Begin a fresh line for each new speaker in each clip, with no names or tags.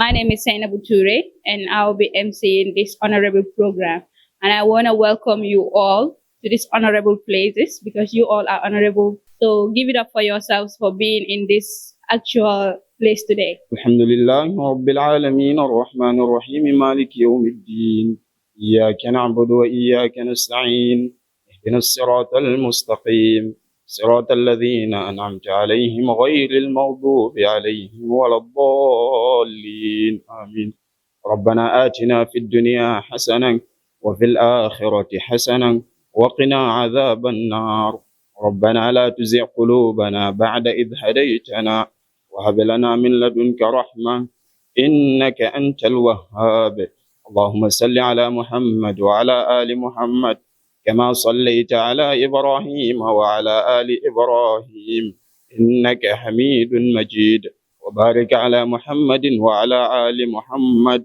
My name is Saina Ture, and I'll be emceeing this honorable program. And I want to welcome you all to these honorable places because you all are honorable. So give it up for yourselves for being in this actual place today.
الحمد لله رب العالمين الرحمن الرحيم مالك يوم الدين إياك نعبد وإياك نستعين اهدنا الصراط المستقيم صراط الذين أنعمت عليهم غير المغضوب عليهم ولا الضالين آمين ربنا آتنا في الدنيا حسنة وفي الآخرة حسنة وقنا عذاب النار ربنا لا تزغ قلوبنا بعد إذ هديتنا وهب لنا من لدنك رحمة إنك أنت الوهاب اللهم صل على محمد وعلى آل محمد كما صليت على إبراهيم وعلى آل إبراهيم إنك حميد مجيد وبارك على محمد وعلى آل محمد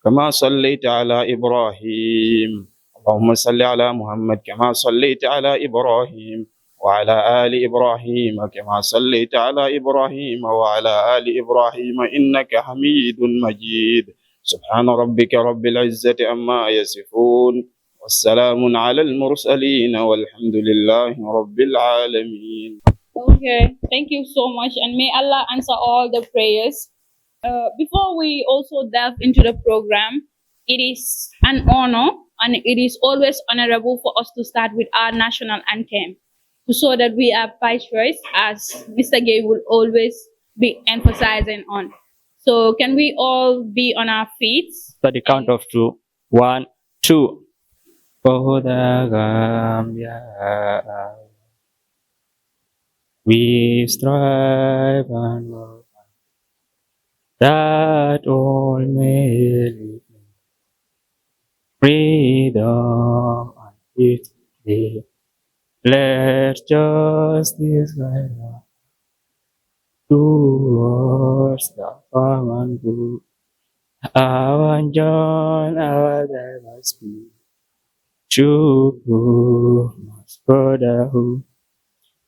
كما صليت على إبراهيم اللهم صل على محمد كما صليت على إبراهيم وعلى آل إبراهيم كما صليت على إبراهيم وعلى آل إبراهيم إنك حميد مجيد سبحان ربك رب العزة عما يصفون والسلام على المرسلين والحمد لله رب العالمين.
Okay, thank you so much, and may Allah answer all the prayers. Before we also delve into the program, it is an honor and it is always honorable for us to start with our national anthem to show that we are patriots, as Mr. Gay will always be emphasizing on. So, can we all be on our feet?
So the count of two. 1, 2. For the Gambia, we strive and work that all may live in freedom and peace. Let justice rise towards the common good. Our John, our diverse be true, most brotherhood.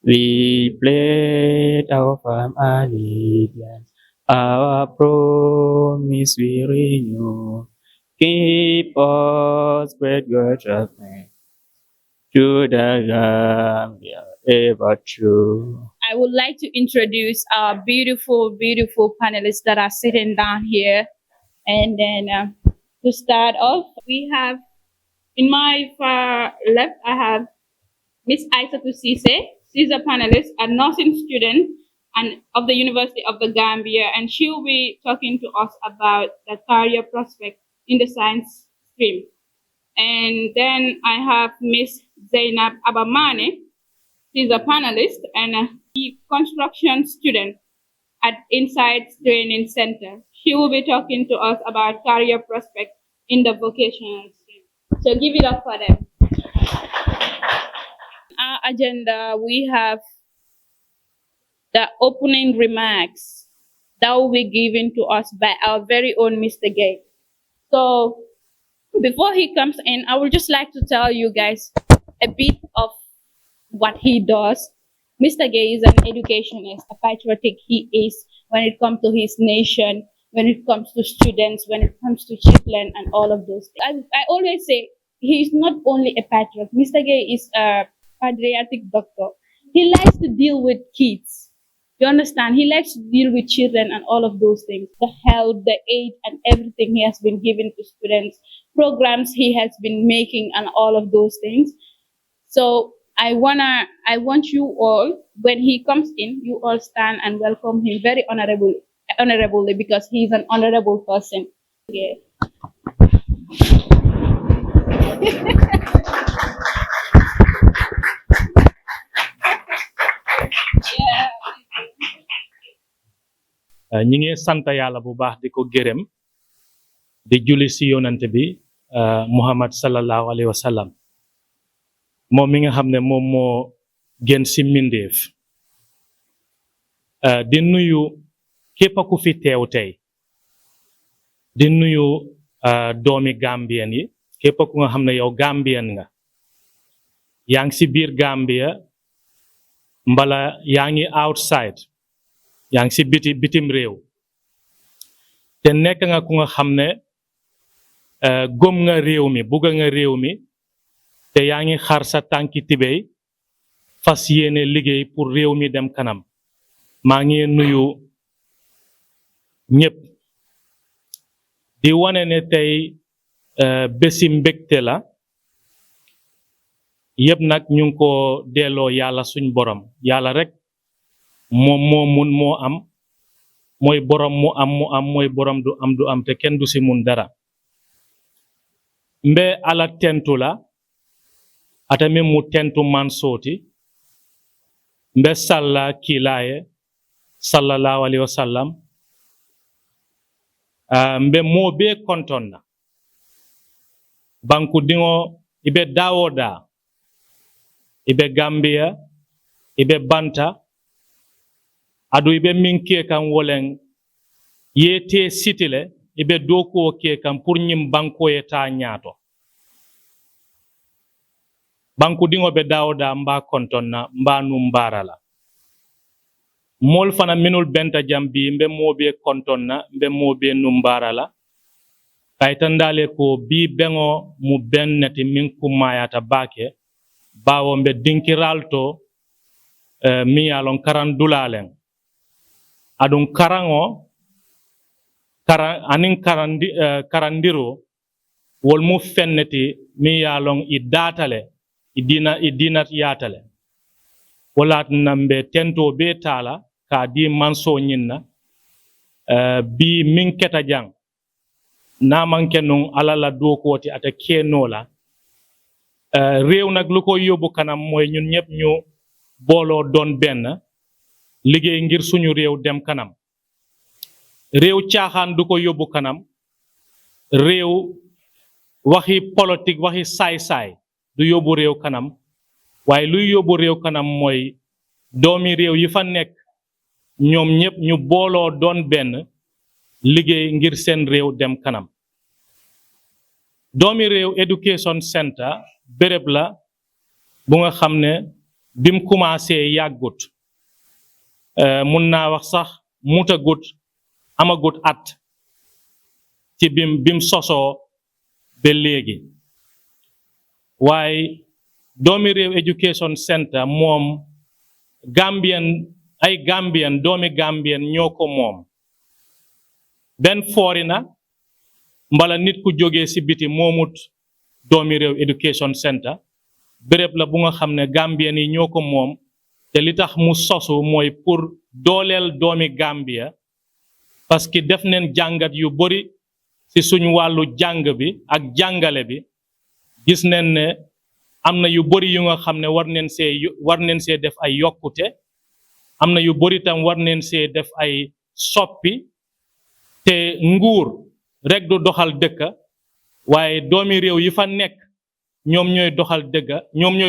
We pledge our firm allegiance, our promise we renew. Keep us great God of man, to the Gambia ever true.
I would like to introduce our beautiful, beautiful panelists that are sitting down here. And then to start off, we have in my far left, I have Miss Aissatou Cisse. She's a panelist, a nursing student and of the University of the Gambia, and she will be talking to us about the career prospect in the science stream. And then I have Miss Zainab Abamane. She's a panelist and a construction student at Insights Training Center. She will be talking to us about career prospects in the vocational stream. So give it up for them. Our agenda, we have the opening remarks that will be given to us by our very own Mr. Gay. So before he comes in, I would just like to tell you guys a bit of what he does. Mr. Gay is an educationist, a patriotic he is when it comes to his nation, when it comes to students, when it comes to children and all of those things. I always say he's not only a patriot. Mr. Gay is a patriotic doctor. He likes to deal with kids. You understand? He likes to deal with children and all of those things. The help, the aid, and everything he has been giving to students, programs he has been making, and all of those things. So I want you all, when he comes in, you all stand and welcome him very honorably because he's an honorable person. Yeah.
ñi ngi sant yàlla bu baax di ko gërëm di julli si yonante bi Muhammad sallallahu alayhi wa sallam moom mi nga xam ne moom moo gën si mbindeef di nuyu képp ku fi teew tey di nuyu doomi Gambien yi képp ku nga xam ne yow Gambien nga yaa ngi si biir Gambia mbala yaa ngi outside yaa ngi si bitim réew te nekk nga ku nga xam ne gëm nga réew mi bugg nga réew mi te yaa ngi xar sa tànki tibey fas yéene liggéey pour réew mi dem kanam maa ngi nuyu ñëpp di wane ne tey bési mbégte la yëpp nag ñu ngi ko delloo yàlla suñ borom yàlla rek moom moo mun moo am mooy borom mu am mooy borom du am te kenn du si mun dara mbe ala tentu la atami mu tentu man sooti mbe salla kiilaye sallallahu alaihi wasallam mbe moo bee konton na banku dingo ibe dawoda ibe Gambia ibe banta adu ibe minke kan wolen yete sitile ibe doko ke kan pour nyim banko eta nyaato banku dingo be dawoda mba kontonna mba numbarala mol fana minul benta jambi mbe mobe kontonna mbe mobe numbarala kaytandale ko bi bengo mu bennati min kumayata bake bawo mbe dinkiralto mi yalon karandulalen adun karango anin karandiro wol mu fenneti mi yalon i datale i dinat yatale wolat nambe tento be tala ka di manso nyinna bi min keta jang na manke nun alala dokoti ata kenola réew nag lu ko yóbbu kanam mooy ñun ñëpp ñu booloo doon benn liggéey ngir suñu réew dem kanam réew caaxaan du ko yóbbu kanam réew waxi politique waxi saay-saay du yóbbu réew kanam waaye luy yóbbu réew kanam mooy doomi réew yi fa nekk ñoom ñëpp ñu booloo doon benn liggéey ngir seen réew dem kanam doomi réew education center béréb la bu nga xam ne bim commencé yàggut mun naa wax sax mutagut amagut at ci bim sosoo ba léegi waaye doomi réew education center moom Gambien doomi Gambien ñoo ko moom benn foreigner mbala nit ku jógee ci biti moomut doomi réew education center béréb la bu nga xam ne Gambien yi ñoo ko moom te li tax mu sosu mooy pour dooleel doomi Gambia parce que def neen jàngat yu bari ci suñu wàllu jàng bi ak jàngale bi gis neen ne am na yu bari yu nga xam ne war neen see def ay yokkute am na yu bari tam war neen see def ay soppi te nguur rek du doxal dëkka waaye doomi réew yi fa nekk ñoom ñooy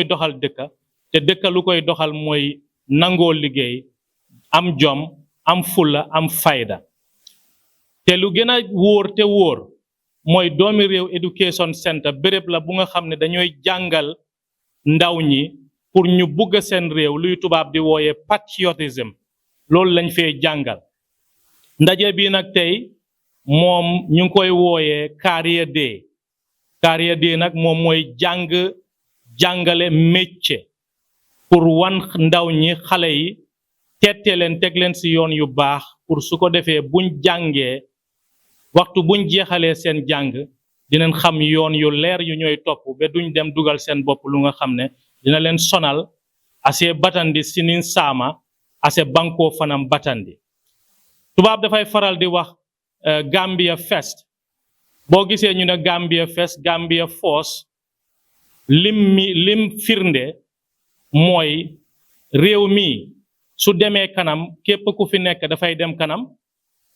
doxal dëkka te dëkka lu koy doxal mooy nangoo liggéey am jom am fulla am fayda te lu gën a wóor te wóor mooy doomi réew education center béréb la bu nga xam ne dañooy jàngal ndaw ñi pour ñu bugg seen réew luy tubaab di wooye patriotism loolu lañ fee jàngal ndaje bi nag tey moom ñu ngi koy wooyee career day nag moom mooy jàngale métier pour wan ndaw ñi xale yi tette leen teg leen ci yoon yu baax pour su ko defee buñ jàngee waxtu buñ jeexalee seen jàng dinañ xam yoon yu leer yu ñooy topp ba duñ dem dugal seen bopp lu nga xam ne dina leen sonal ase batandi sinin saama ase banko fanam batandi tubaab dafay faral di wax Gambia First boo gisee ñu ne Gambia First Gambia Force lim firnde mooy réew mi su demee kanam képp ku fi nekk dafay dem kanam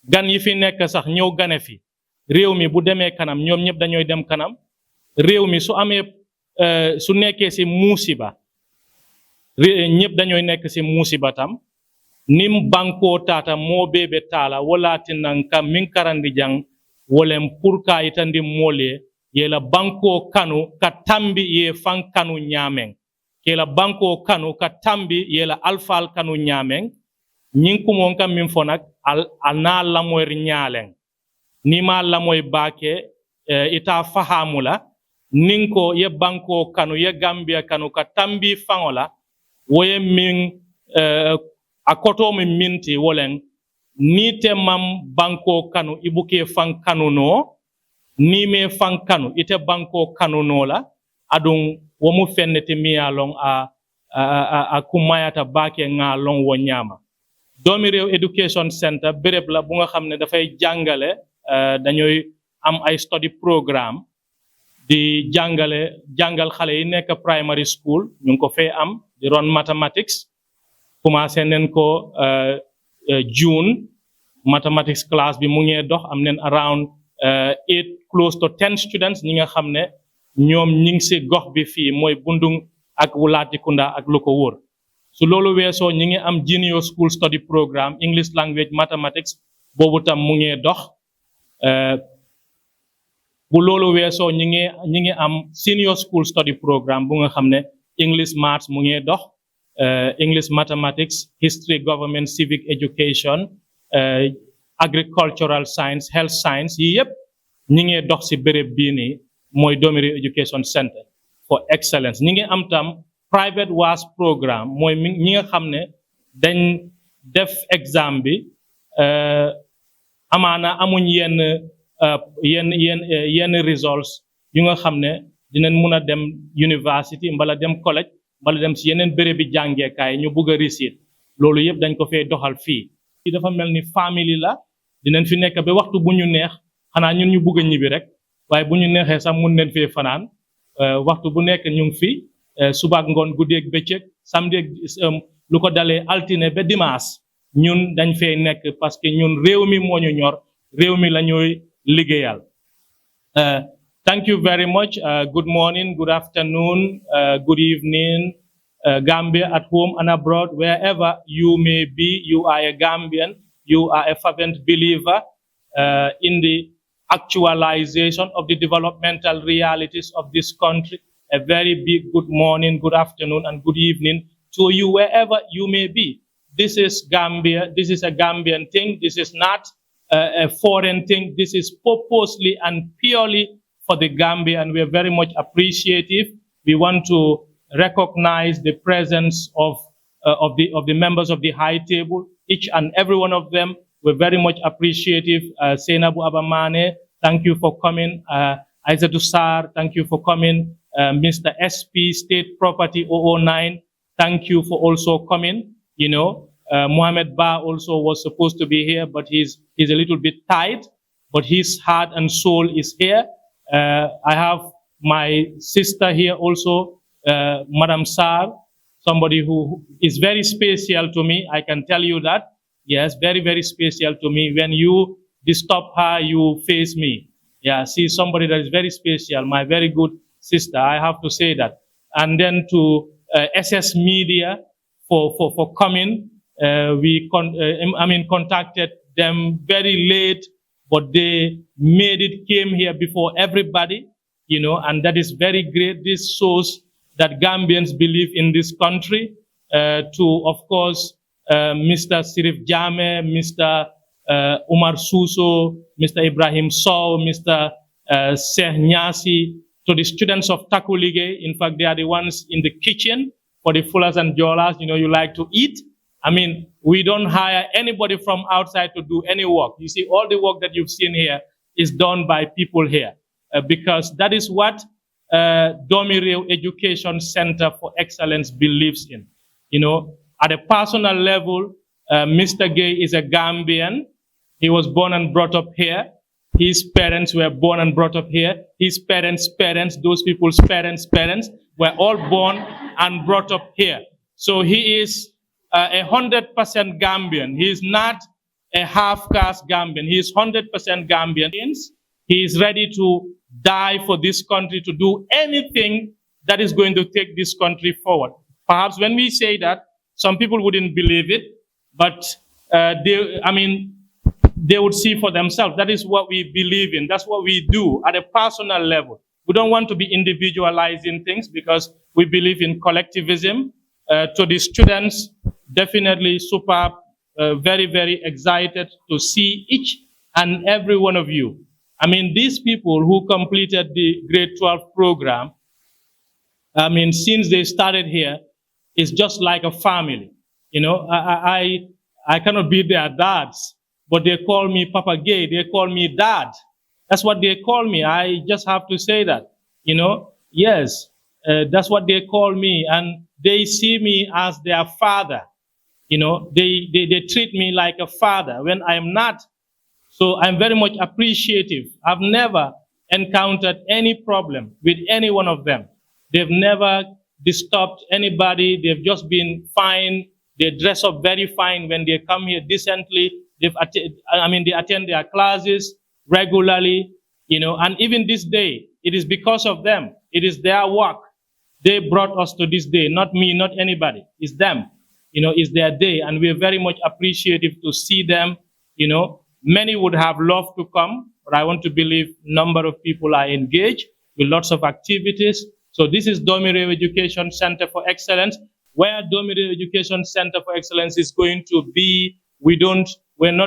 gan yi fi nekk sax ñëw gane fi réew mi bu demee kanam ñoom ñëpp dañooy dem kanam réew mi su amee su nekkee ci musiba ñëpp dañooy nekk ci musiba tam nim banko tata mo bebe tala wolati nan kam min karandi jang wolem pour ka itandi mole yela banko kanu ka tambi ye fan kanu nyamen yela banko kanu ka tambi yela alfal kanu nyamen nyin kumon kam min fonak al na lamoy nyalen nima lamoy bake ita fahamula ninko ye banko kanu ye Gambia kanu ka tambi fangola woye min akoto min minti wolen ni te mam banko kanu ibuke fan kanu no ni me fan kanu ite banko kanu no la adun womu fennete miyalong a kumayata bake nga long wo nyama DOMIREEW Education Center béréb la bu nga xam ne dafay jàngale dañuy am ay study programme di jàngal xale yi nekk primary school ñu ngi ko fee am di ron mathematics commencé nañ ko June mathematics class bi mu ngi dox am nañ around 8 close to 10 students ñi nga xam ne ñoom ñi ngi si gox bi fii mooy Bundung ak Wulatikunda ak lu ko wóor su loolu weesoo ñi ngi am junior school study programme English language mathematics boobu tam mu ngi dox bu loolu weesoo ñi ngi am senior school study programme bu nga xam ne English maths mu ngi dox English mathematics history government civic education agricultural science health science yi yëpp ñi ngi dox si béréb bii nii mooy DOMIREEW Education Center for excellence ñi ngi am tam private WAS programme mooy ñi nga xam ne dañ def exam bi amaana amuñ yenn results yu nga xam ne dinañ mun a dem university mbala dem college mbala dem si yeneen béréb bi jàngeekaay ñu bugg a réussir loolu yëpp dañ ko fee doxal fii dafa mel ni famille la dinañ fi nekk ba waxtu bu ñu neex xanaa ñun ñu bugg a ñibbi rek waaye bu ñu neexee sax mun nañ fee fanaan waxtu bu nekk ñu ngi fi subaak ngoon guddeeg bëccëg samedi lu ko dalee altine ba dimanche ñun dañ fee nekk parce que ñun réew mi moo ñu ñor réew mi la ñuy liggéeyal. Thank you very much. Good morning, good afternoon, good evening, Gambia at home and abroad, wherever you may be. You are a Gambian. You are a fervent believer in the actualization of the developmental realities of this country. A very big good morning, good afternoon, and good evening to you wherever you may be. This is Gambia. This is a Gambian thing. This is not a foreign thing. This is purposely and purely for the Gambia, and we are very much appreciative. We want to recognize the presence of the members of the high table, each and every one of them. We're very much appreciative. Senabu Abamane, thank you for coming. Aizatu Sar, thank you for coming. Mr. SP, State Property 009, thank you for also coming. You know, Mohammed Ba also was supposed to be here, but he's a little bit tight, but his heart and soul is here. I have my sister here also, Madam Sar, somebody who is very special to me. I can tell you that. Yes, very, very special to me. When you disturb her, you face me. Yeah, she's somebody that is very special, my very good sister. I have to say that. And then to SS Media for coming. Contacted them very late, but they came here before everybody, you know, and that is very great. This shows that Gambians believe in this country. To, of course, Mr. Sirif Jame, Mr. Umar Suso, Mr. Ibrahim Sow, Mr. Seh Nyasi, to the students of Takulige. In fact, they are the ones in the kitchen for the Fullers and Jolas. You know, you like to eat. I mean, we don't hire anybody from outside to do any work. You see, all the work that you've seen here is done by people here, because that is what DOMIREEW Education Center for Excellence believes in. You know, at a personal level, Mr. Gay is a Gambian. He was born and brought up here. His parents were born and brought up here. His parents' parents, those people's parents' parents, were all born and brought up here. So he is 100% Gambian. He is not a half-caste Gambian. He is 100% Gambian. He is ready to die for this country, to do anything that is going to take this country forward. Perhaps when we say that, some people wouldn't believe it, but they would see for themselves. That is what we believe in. That's what we do at a personal level. We don't want to be individualizing things because we believe in collectivism. To the students, definitely superb, very, very excited to see each and every one of you. I mean, these people who completed the grade 12 program, I mean, since they started here, it's just like a family. You know, I cannot be their dads, but they call me Papa Gay. They call me Dad. That's what they call me. I just have to say that. You know, yes, that's what they call me, and they see me as their father. You know, they treat me like a father when I am not. So I'm very much appreciative. I've never encountered any problem with any one of them. They've never disturbed anybody. They've just been fine. They dress up very fine when they come here decently. They attend their classes regularly, you know, and even this day, it is because of them. It is their work. They brought us to this day, not me, not anybody. It's them. You know, it's their day, and we're very much appreciative to see them. You know, many would have loved to come, but I want to believe number of people are engaged with lots of activities. So this is DOMIREEW Education Center for Excellence. Where DOMIREEW Education Center for Excellence is going to be, we don't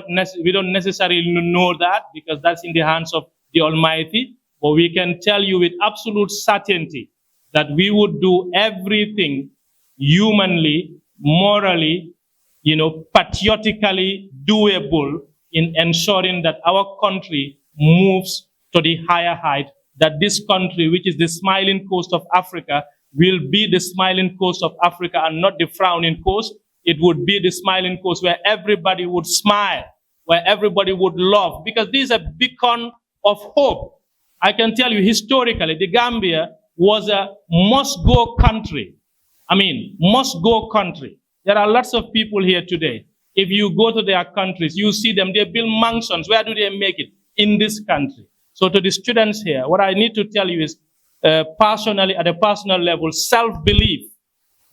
necessarily know that, because that's in the hands of the Almighty. But we can tell you with absolute certainty that we would do everything humanly, morally, you know, patriotically doable in ensuring that our country moves to the higher height, that this country, which is the smiling coast of Africa, will be the smiling coast of Africa and not the frowning coast. It would be the smiling coast where everybody would smile, where everybody would love, because this is a beacon of hope. I can tell you historically, the Gambia was a must-go country. I mean, must-go country. There are lots of people here today. If you go to their countries, you see them, they build mansions. Where do they make it? In this country. So to the students here, what I need to tell you is, personally, at a personal level, self-belief.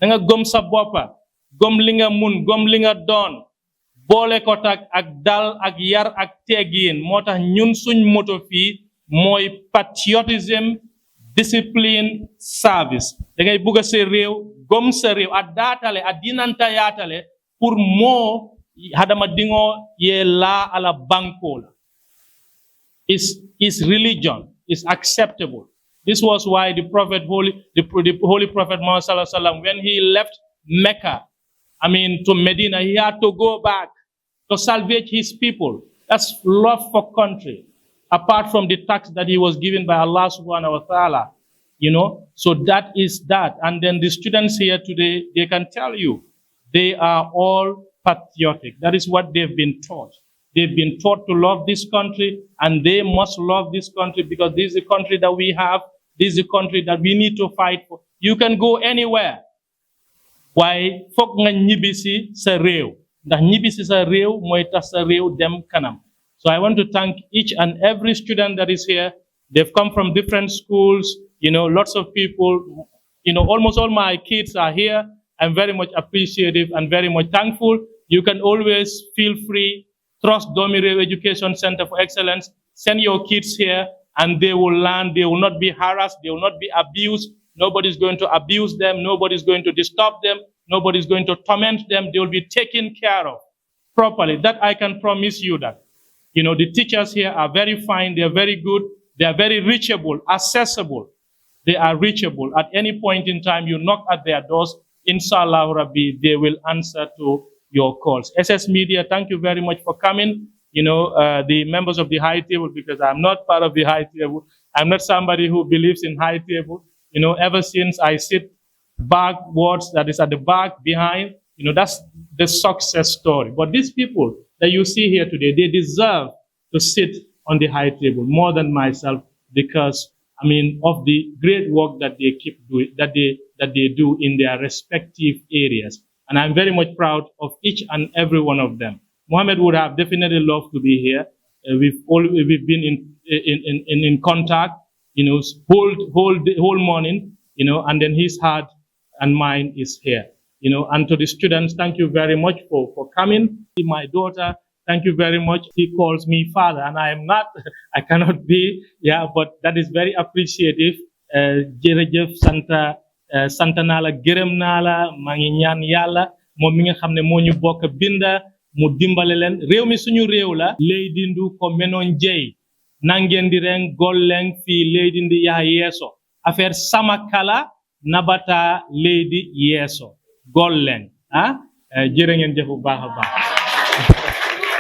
Nga gom sa bopa, gom linga mun, gom linga don, bole kotak ak dal ak yar ak tegin, motax ñun suñ moto fi moy patriotism, discipline, service. Da ngay bëgg sa réew, gom sa réew, a daatale, a dinanta yaatale pour mo hadama dingo ye la ala banko la. Is religion is acceptable. This was why the Holy Prophet Muhammad Sallallahu Alaihi Wasallam, when he left Mecca, I mean to Medina, he had to go back to salvage his people. That's love for country, apart from the tax that he was given by Allah Subhanahu wa Taala. You know, so that is that. And then the students here today, they can tell you, they are all patriotic. That is what they've been taught. They've been taught to love this country, and they must love this country because this is the country that we have. This is the country that we need to fight for. You can go anywhere. Why? Fok nga ñibisi sa réew. Ndax ñibisi sa réew moy tax sa réew dem kanam. So I want to thank each and every student that is here. They've come from different schools. You know, lots of people. You know, almost all my kids are here. I'm very much appreciative and very much thankful. You can always feel free. Trust DOMIREEW Education Center for Excellence. Send your kids here and they will learn. They will not be harassed. They will not be abused. Nobody's going to abuse them. Nobody's going to disturb them. Nobody's going to torment them. They will be taken care of properly. That I can promise you that. You know, the teachers here are very fine. They are very good. They are very reachable, accessible. They are reachable. At any point in time, you knock at their doors. Inshallah Rabbi, they will answer to your calls. SS Media, thank you very much for coming. You know, the members of the high table, because I'm not part of the high table. I'm not somebody who believes in high table. You know, ever since I sit backwards, that is at the back, behind, you know, that's the success story. But these people that you see here today, they deserve to sit on the high table more than myself, because, I mean, of the great work that they keep doing, that they do in their respective areas. And I'm very much proud of each and every one of them. Mohammed would have definitely loved to be here. We've been in contact, you know, whole morning, you know, and then his heart and mind is here, you know. And to the students, thank you very much for coming. My daughter, thank you very much. He calls me father, and I am not, I cannot be, yeah, but that is very appreciative. Jerejef Santa naa la gërëm naa la maa ngi ñaan yàlla moom mi nga xam ne moo ñu bokk binda mu dimbale leen réew mi suñu réew la leydindu ko menon jeey nangendiren gollen fi leydindi yaha yeeso affaire samakala nabata leydi yeeso gollen jërë ngeen jëf bu baax a baax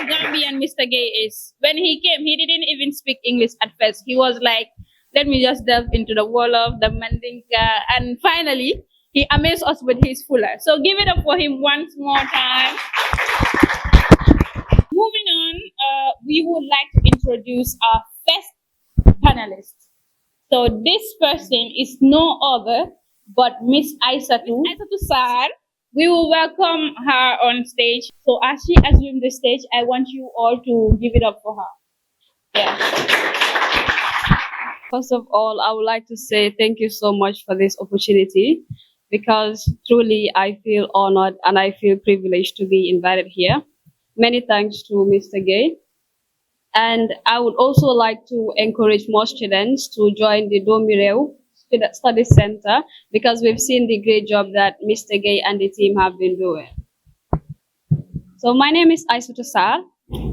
Gambian Mr. Gay is, when he came, he didn't even speak English at first. He was like, let me just delve into the Wolof, the Mandinka, and finally, he amazed us with his Fula. So give it up for him once more time. Moving on, we would like to introduce our first panelist. So this person is no other but Miss Aissatou Sarr. We will welcome her on stage. So as she assumes the stage, I want you all to give it up for her. Yeah.
First of all, I would like to say thank you so much for this opportunity because truly I feel honored and I feel privileged to be invited here. Many thanks to Mr. Gay. And I would also like to encourage more students to join the DOMIREEW Study Center because we've seen the great job that Mr. Gay and the team have been doing. So my name is Aissatou Sarr.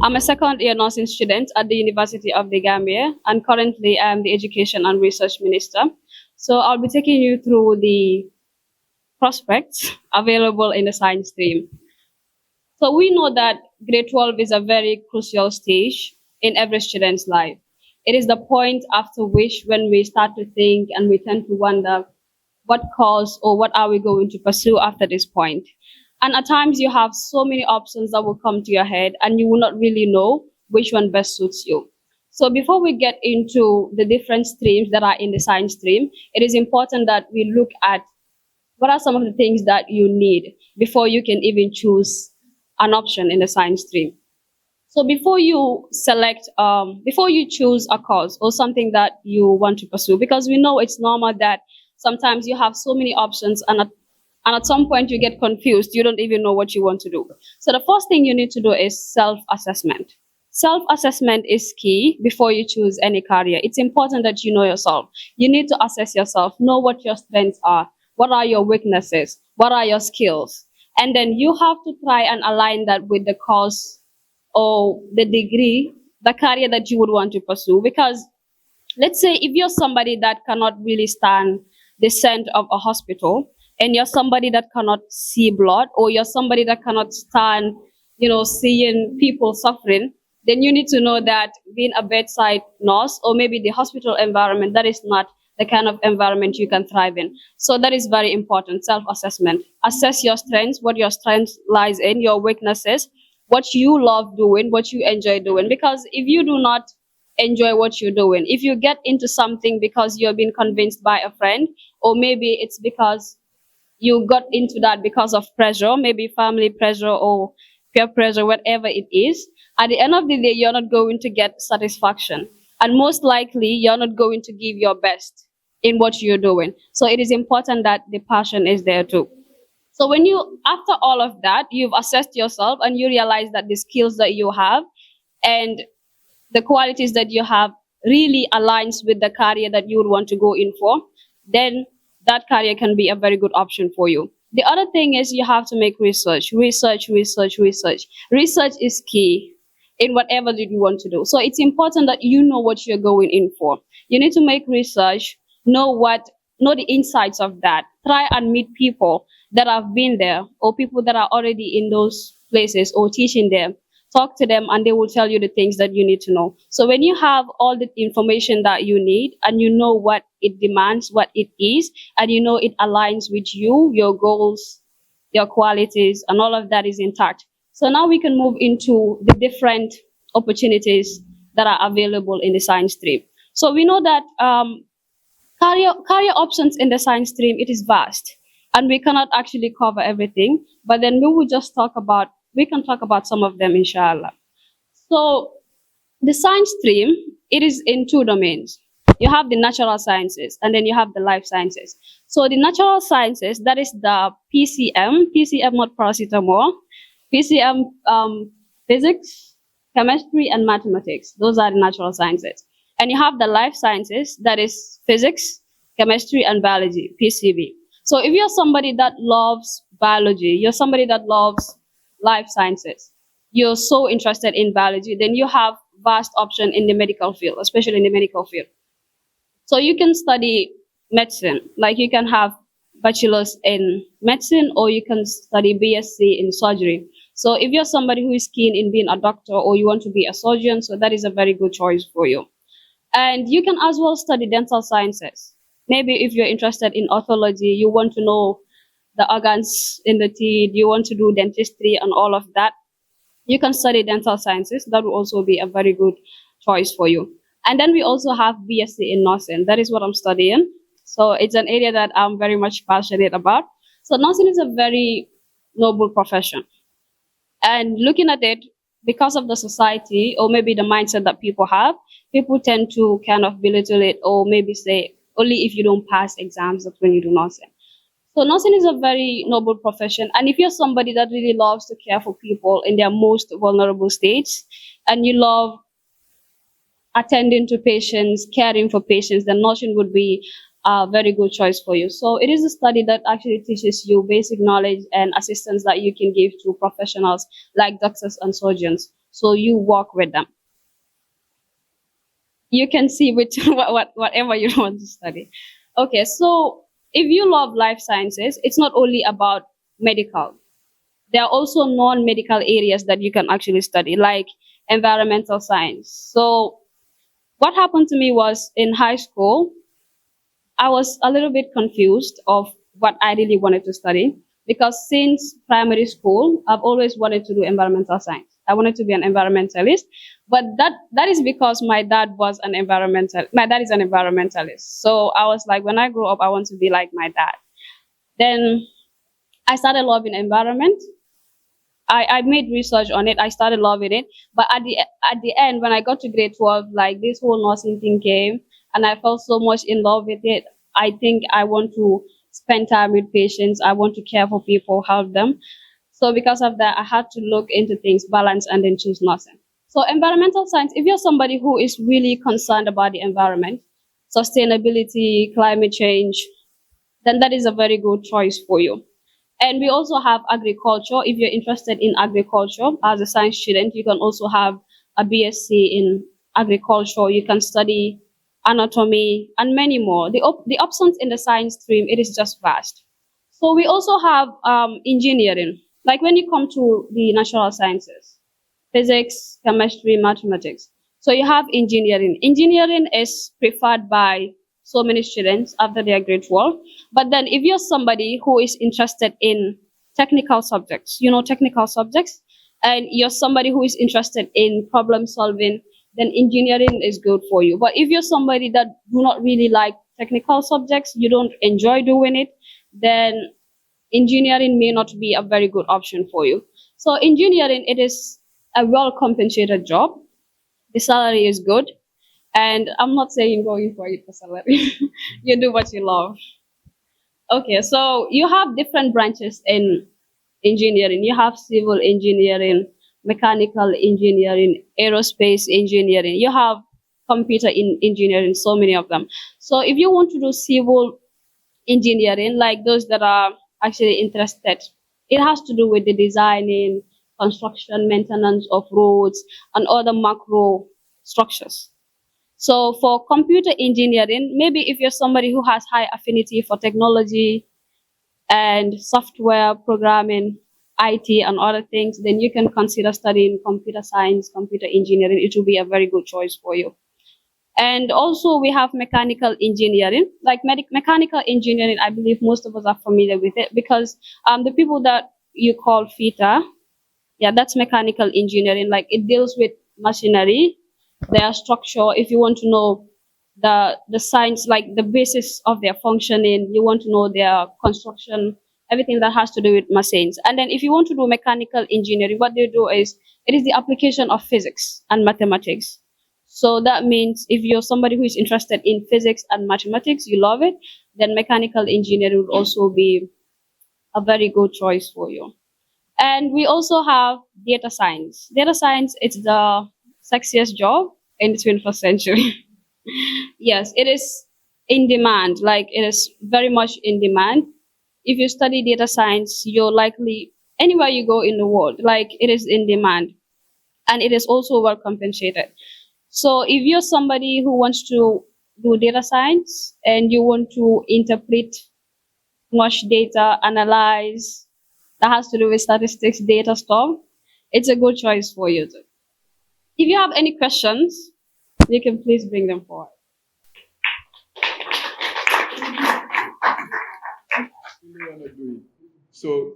I'm a second-year nursing student at the University of the Gambia, and currently I am the Education and Research Minister. So I'll be taking you through the prospects available in the science stream. So we know that grade 12 is a very crucial stage in every student's life. It is the point after which when we start to think and we tend to wonder what course or what are we going to pursue after this point. And at times you have so many options that will come to your head and you will not really know which one best suits you. So before we get into the different streams that are in the science stream, it is important that we look at what are some of the things that you need before you can even choose an option in the science stream. So before you choose a course or something that you want to pursue, because we know it's normal that sometimes you have so many options and at some point you get confused, you don't even know what you want to do. So the first thing you need to do is self-assessment. Self-assessment is key before you choose any career. It's important that you know yourself. You need to assess yourself, know what your strengths are, what are your weaknesses, what are your skills. And then you have to try and align that with the course or the degree, the career that you would want to pursue. Because let's say if you're somebody that cannot really stand the scent of a hospital, and you're somebody that cannot see blood, or you're somebody that cannot stand, seeing people suffering, then you need to know that being a bedside nurse or maybe the hospital environment, that is not the kind of environment you can thrive in. So that is very important, self-assessment. Assess your strengths, what your strengths lies in, your weaknesses, what you love doing, what you enjoy doing. Because if you do not enjoy what you're doing, if you get into something because you're being convinced by a friend, or maybe it's because you got into that because of pressure, maybe family pressure or peer pressure, whatever it is, at the end of the day, you're not going to get satisfaction. And most likely, you're not going to give your best in what you're doing. So it is important that the passion is there too. So after all of that, you've assessed yourself and you realize that the skills that you have and the qualities that you have really aligns with the career that you would want to go in for, then that career can be a very good option for you. The other thing is you have to make research. Research is key in whatever that you want to do. So it's important that you know what you're going in for. You need to make research, know the insights of that. Try and meet people that have been there or people that are already in those places or teaching them. Talk to them and they will tell you the things that you need to know. So when you have all the information that you need and you know what it demands, what it is, and you know it aligns with you, your goals, your qualities, and all of that is intact. So now we can move into the different opportunities that are available in the science stream. So we know that career options in the science stream, it is vast and we cannot actually cover everything, but then we can talk about some of them, inshallah. So the science stream, it is in two domains. You have the natural sciences and then you have the life sciences. So the natural sciences, that is the PCM not paracetamol, PCM, physics, chemistry, and mathematics. Those are the natural sciences. And you have the life sciences, that is physics, chemistry, and biology, PCB. So if you're somebody that loves biology, you're somebody that loves life sciences, you're so interested in biology, then you have vast option in the medical field, especially in the medical field. So you can study medicine, like you can have bachelor's in medicine or you can study BSc in surgery. So if you're somebody who is keen in being a doctor or you want to be a surgeon, so that is a very good choice for you. And you can as well study dental sciences. Maybe if you're interested in orthology, you want to know the organs in the teeth, you want to do dentistry and all of that, you can study dental sciences. That will also be a very good choice for you. And then we also have BSc in nursing. That is what I'm studying. So it's an area that I'm very much passionate about. So nursing is a very noble profession. And looking at it, because of the society or maybe the mindset that people have, people tend to kind of belittle it or maybe say, only if you don't pass exams, that's when you do nursing. So nursing is a very noble profession. And if you're somebody that really loves to care for people in their most vulnerable states, and you love attending to patients, caring for patients, then nursing would be a very good choice for you. So it is a study that actually teaches you basic knowledge and assistance that you can give to professionals like doctors and surgeons. So you work with them. You can see which whatever you want to study. Okay, so if you love life sciences, it's not only about medical. There are also non-medical areas that you can actually study, like environmental science. So what happened to me was in high school, I was a little bit confused of what I really wanted to study because since primary school, I've always wanted to do environmental science. I wanted to be an environmentalist, but that is because my dad was an environmental. My dad is an environmentalist, so I was like, when I grow up, I want to be like my dad. Then I started loving environment. I made research on it. I started loving it, but at the end, when I got to grade 12, like this whole nursing thing came, and I fell so much in love with it. I think I want to spend time with patients. I want to care for people, help them. So because of that, I had to look into things, balance, and then choose nursing. So environmental science, if you're somebody who is really concerned about the environment, sustainability, climate change, then that is a very good choice for you. And we also have agriculture. If you're interested in agriculture as a science student, you can also have a BSc in agriculture. You can study anatomy and many more. The options in the science stream, it is just vast. So we also have engineering. Like when you come to the natural sciences, physics, chemistry, mathematics. So you have engineering. Engineering is preferred by so many students after their grade 12. But then if you're somebody who is interested in technical subjects, technical subjects, and you're somebody who is interested in problem solving, then engineering is good for you. But if you're somebody that do not really like technical subjects, you don't enjoy doing it, then engineering may not be a very good option for you. So engineering, it is a well compensated job. The salary is good. And I'm not saying going for it for salary. You do what you love. Okay, so you have different branches in engineering. You have civil engineering, mechanical engineering, aerospace engineering. You have computer engineering, so many of them. So if you want to do civil engineering, like those that are actually interested, it has to do with the designing, construction, maintenance of roads, and other macro structures. So for computer engineering, maybe if you're somebody who has high affinity for technology and software programming, IT and other things, then you can consider studying computer science, computer engineering. It will be a very good choice for you. And also we have mechanical engineering. Like mechanical engineering, I believe most of us are familiar with it because the people that you call FITA, yeah, that's mechanical engineering. Like it deals with machinery, their structure. If you want to know the science, like the basis of their functioning, you want to know their construction, everything that has to do with machines. And then if you want to do mechanical engineering, what they do is it is the application of physics and mathematics. So that means if you're somebody who is interested in physics and mathematics, you love it, then mechanical engineering would also be a very good choice for you. And we also have data science. Data science, it's the sexiest job in the 21st century. Yes, it is in demand. Like it is very much in demand. If you study data science, you're likely anywhere you go in the world, like it is in demand. and it is also well compensated. So if you're somebody who wants to do data science and you want to interpret much data, analyze, that has to do with statistics, data stuff, it's a good choice for you. If you have any questions, you can please bring them forward.
Really want to do it. So,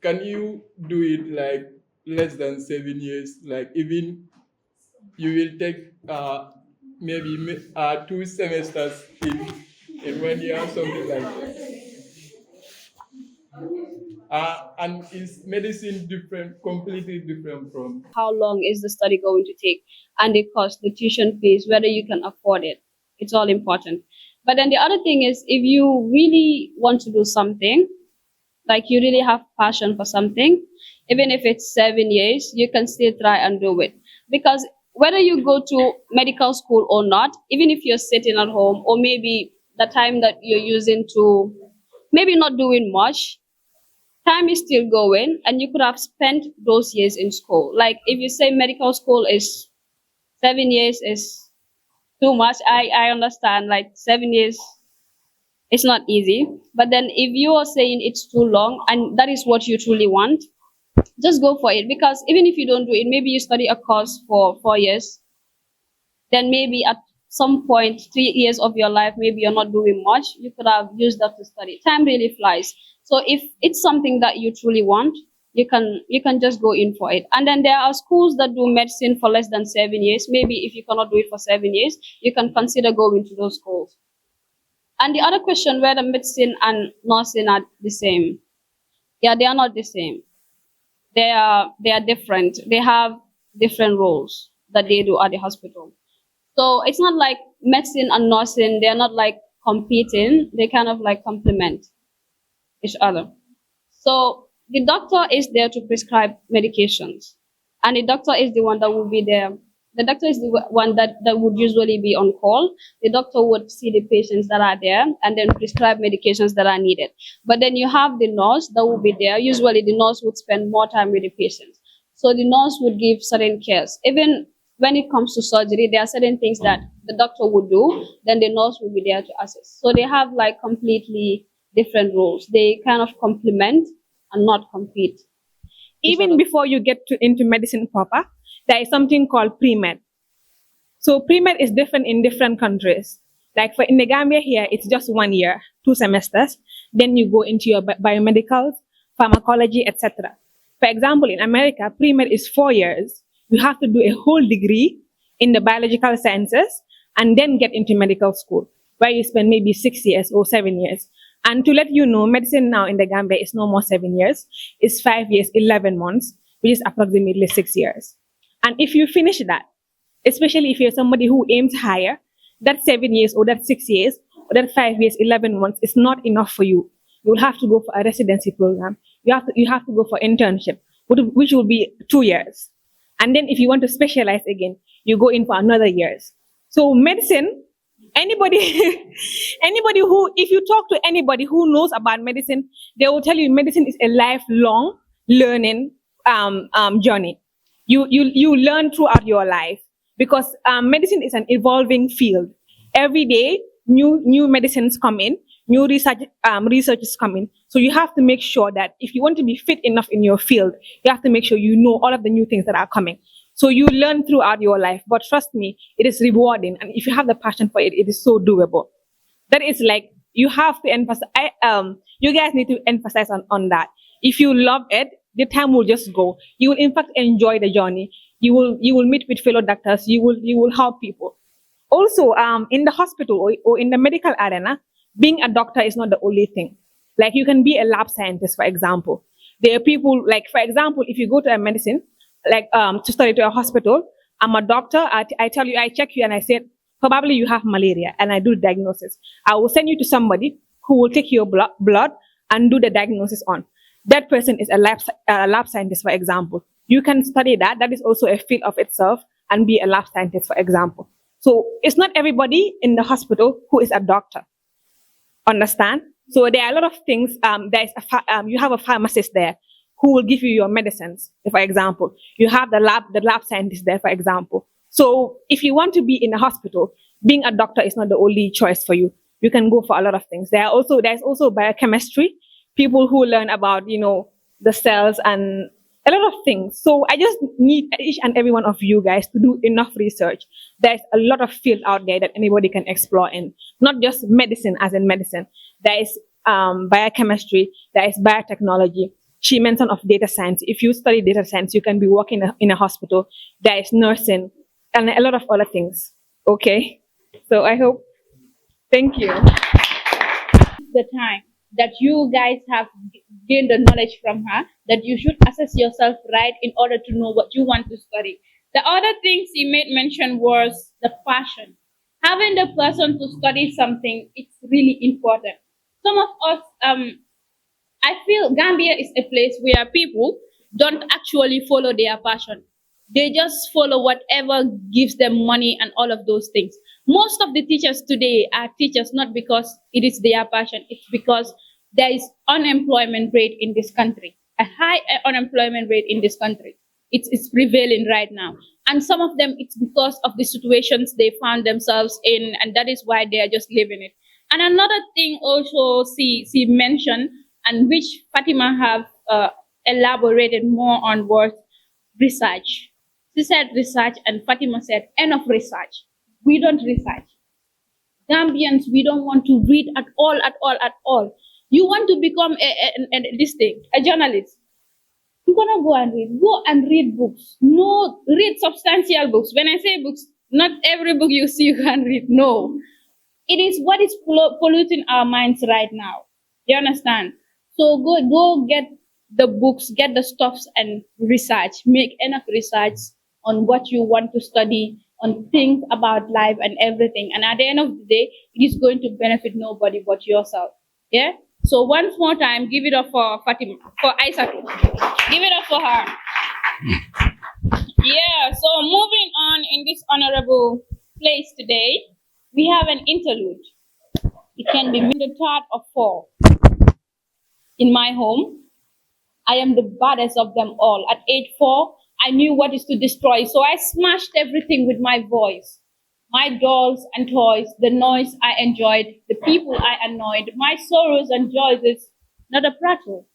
can you do it like less than 7 years? Like, even you will take maybe 2 semesters in 1 year, something like that. And is medicine different, completely different from?
How long is the study going to take? And the cost, the tuition fees, whether you can afford it. It's all important. But then the other thing is, if you really want to do something, like you really have passion for something, even if it's 7 years, you can still try and do it. Because whether you go to medical school or not, even if you're sitting at home, or maybe the time that you're using to maybe not doing much, time is still going, and you could have spent those years in school. Like if you say medical school is 7 years is too much, I understand. Like 7 years, it's not easy. But then if you are saying it's too long and that is what you truly want, just go for it. Because even if you don't do it, maybe you study a course for 4 years, then maybe at some point, 3 years of your life, maybe you're not doing much, you could have used that to study. Time really flies. So if it's something that you truly want, you can just go in for it. And then there are schools that do medicine for less than 7 years. Maybe if you cannot do it for 7 years, you can consider going to those schools. And the other question, whether medicine and nursing are the same. Yeah, they are not the same. They are different. They have different roles that they do at the hospital. So it's not like medicine and nursing, they're not like competing, they kind of like complement each other. So the doctor is there to prescribe medications, and the doctor is the one that will be there. The doctor is the one that would usually be on call. The doctor would see the patients that are there and then prescribe medications that are needed. But then you have the nurse that will be there. Usually the nurse would spend more time with the patients. So the nurse would give certain cares. Even when it comes to surgery, there are certain things that the doctor would do, then the nurse will be there to assist. So they have like completely different roles. They kind of complement and not compete.
Even before you get into medicine proper, there is something called pre-med. So pre-med is different in different countries. Like in the Gambia here, it's just 1 year, 2 semesters. Then you go into your biomedicals, pharmacology, etc. For example, in America, pre-med is 4 years. You have to do a whole degree in the biological sciences and then get into medical school, where you spend maybe 6 years or 7 years. And to let you know, medicine now in the Gambia is no more 7 years. It's 5 years, 11 months, which is approximately 6 years. And if you finish that, especially if you're somebody who aims higher, that 7 years or that 6 years or that 5 years, 11 months is not enough for you. You'll have to go for a residency program. You have to go for internship, which will be 2 years. And then if you want to specialize again, you go in for another years. So medicine, anybody who, if you talk to anybody who knows about medicine, they will tell you medicine is a lifelong learning journey. You learn throughout your life, because medicine is an evolving field. Every day, new medicines come in, new researches come in. So you have to make sure that if you want to be fit enough in your field, you have to make sure you know all of the new things that are coming. So you learn throughout your life, but trust me, it is rewarding. And if you have the passion for it, it is so doable. That is like, you have to emphasize, you guys need to emphasize on that. If you love it, the time will just go. You will in fact enjoy the journey. You will meet with fellow doctors. You will help people. Also, in the hospital or in the medical arena, being a doctor is not the only thing. Like you can be a lab scientist, for example. There are people, like for example, if you go to a medicine, like to study to a hospital, I'm a doctor. I tell you, I check you and I said, probably you have malaria, and I do the diagnosis. I will send you to somebody who will take your blood and do the diagnosis on. That person is a lab scientist, for example. You can study that. That is also a field of itself, and be a lab scientist, for example. So it's not everybody in the hospital who is a doctor. Understand? So there are a lot of things. You have a pharmacist there who will give you your medicines, for example. You have the lab scientist there, for example. So if you want to be in a hospital, being a doctor is not the only choice for you. You can go for a lot of things. There's also biochemistry, people who learn about, the cells and a lot of things. So I just need each and every one of you guys to do enough research. There's a lot of field out there that anybody can explore in, not just medicine as in medicine. There is biochemistry, there is biotechnology. She mentioned of data science. If you study data science, you can be working in a hospital. There is nursing and a lot of other things. Okay, so I hope. Thank you.
The time that you guys have gained the knowledge from her, that you should assess yourself right in order to know what you want to study. The other thing she made mention was the passion. Having the person to study something, it's really important. Some of us, I feel Gambia is a place where people don't actually follow their passion. They just follow whatever gives them money and all of those things. Most of the teachers today are teachers not because it is their passion, it's because there is unemployment rate in this country, a high unemployment rate in this country. It's prevailing right now. And some of them, it's because of the situations they found themselves in, and that is why they are just living it. And another thing also she mentioned, and which Fatima have elaborated more on, was research. She said research, and Fatima said enough research. We don't research. Gambians, we don't want to read at all, at all, at all. You want to become a journalist. You're gonna go and read. Go and read books. No, read substantial books. When I say books, not every book you see you can read. No. It is what is polluting our minds right now. You understand? So go get the books, get the stuffs and research. Make enough research on what you want to study, on things about life and everything. And at the end of the day, it is going to benefit nobody but yourself. Yeah? So once more time, give it up for Fatima, for Isaac. Give it up for her. Yeah, so moving on in this honorable place today, we have an interlude. It can be the third or fourth. In my home, I am the baddest of them all. At age 4, I knew what is to destroy, so I smashed everything with my voice. My dolls and toys, the noise I enjoyed, the people I annoyed, my sorrows and joys is not a prattle,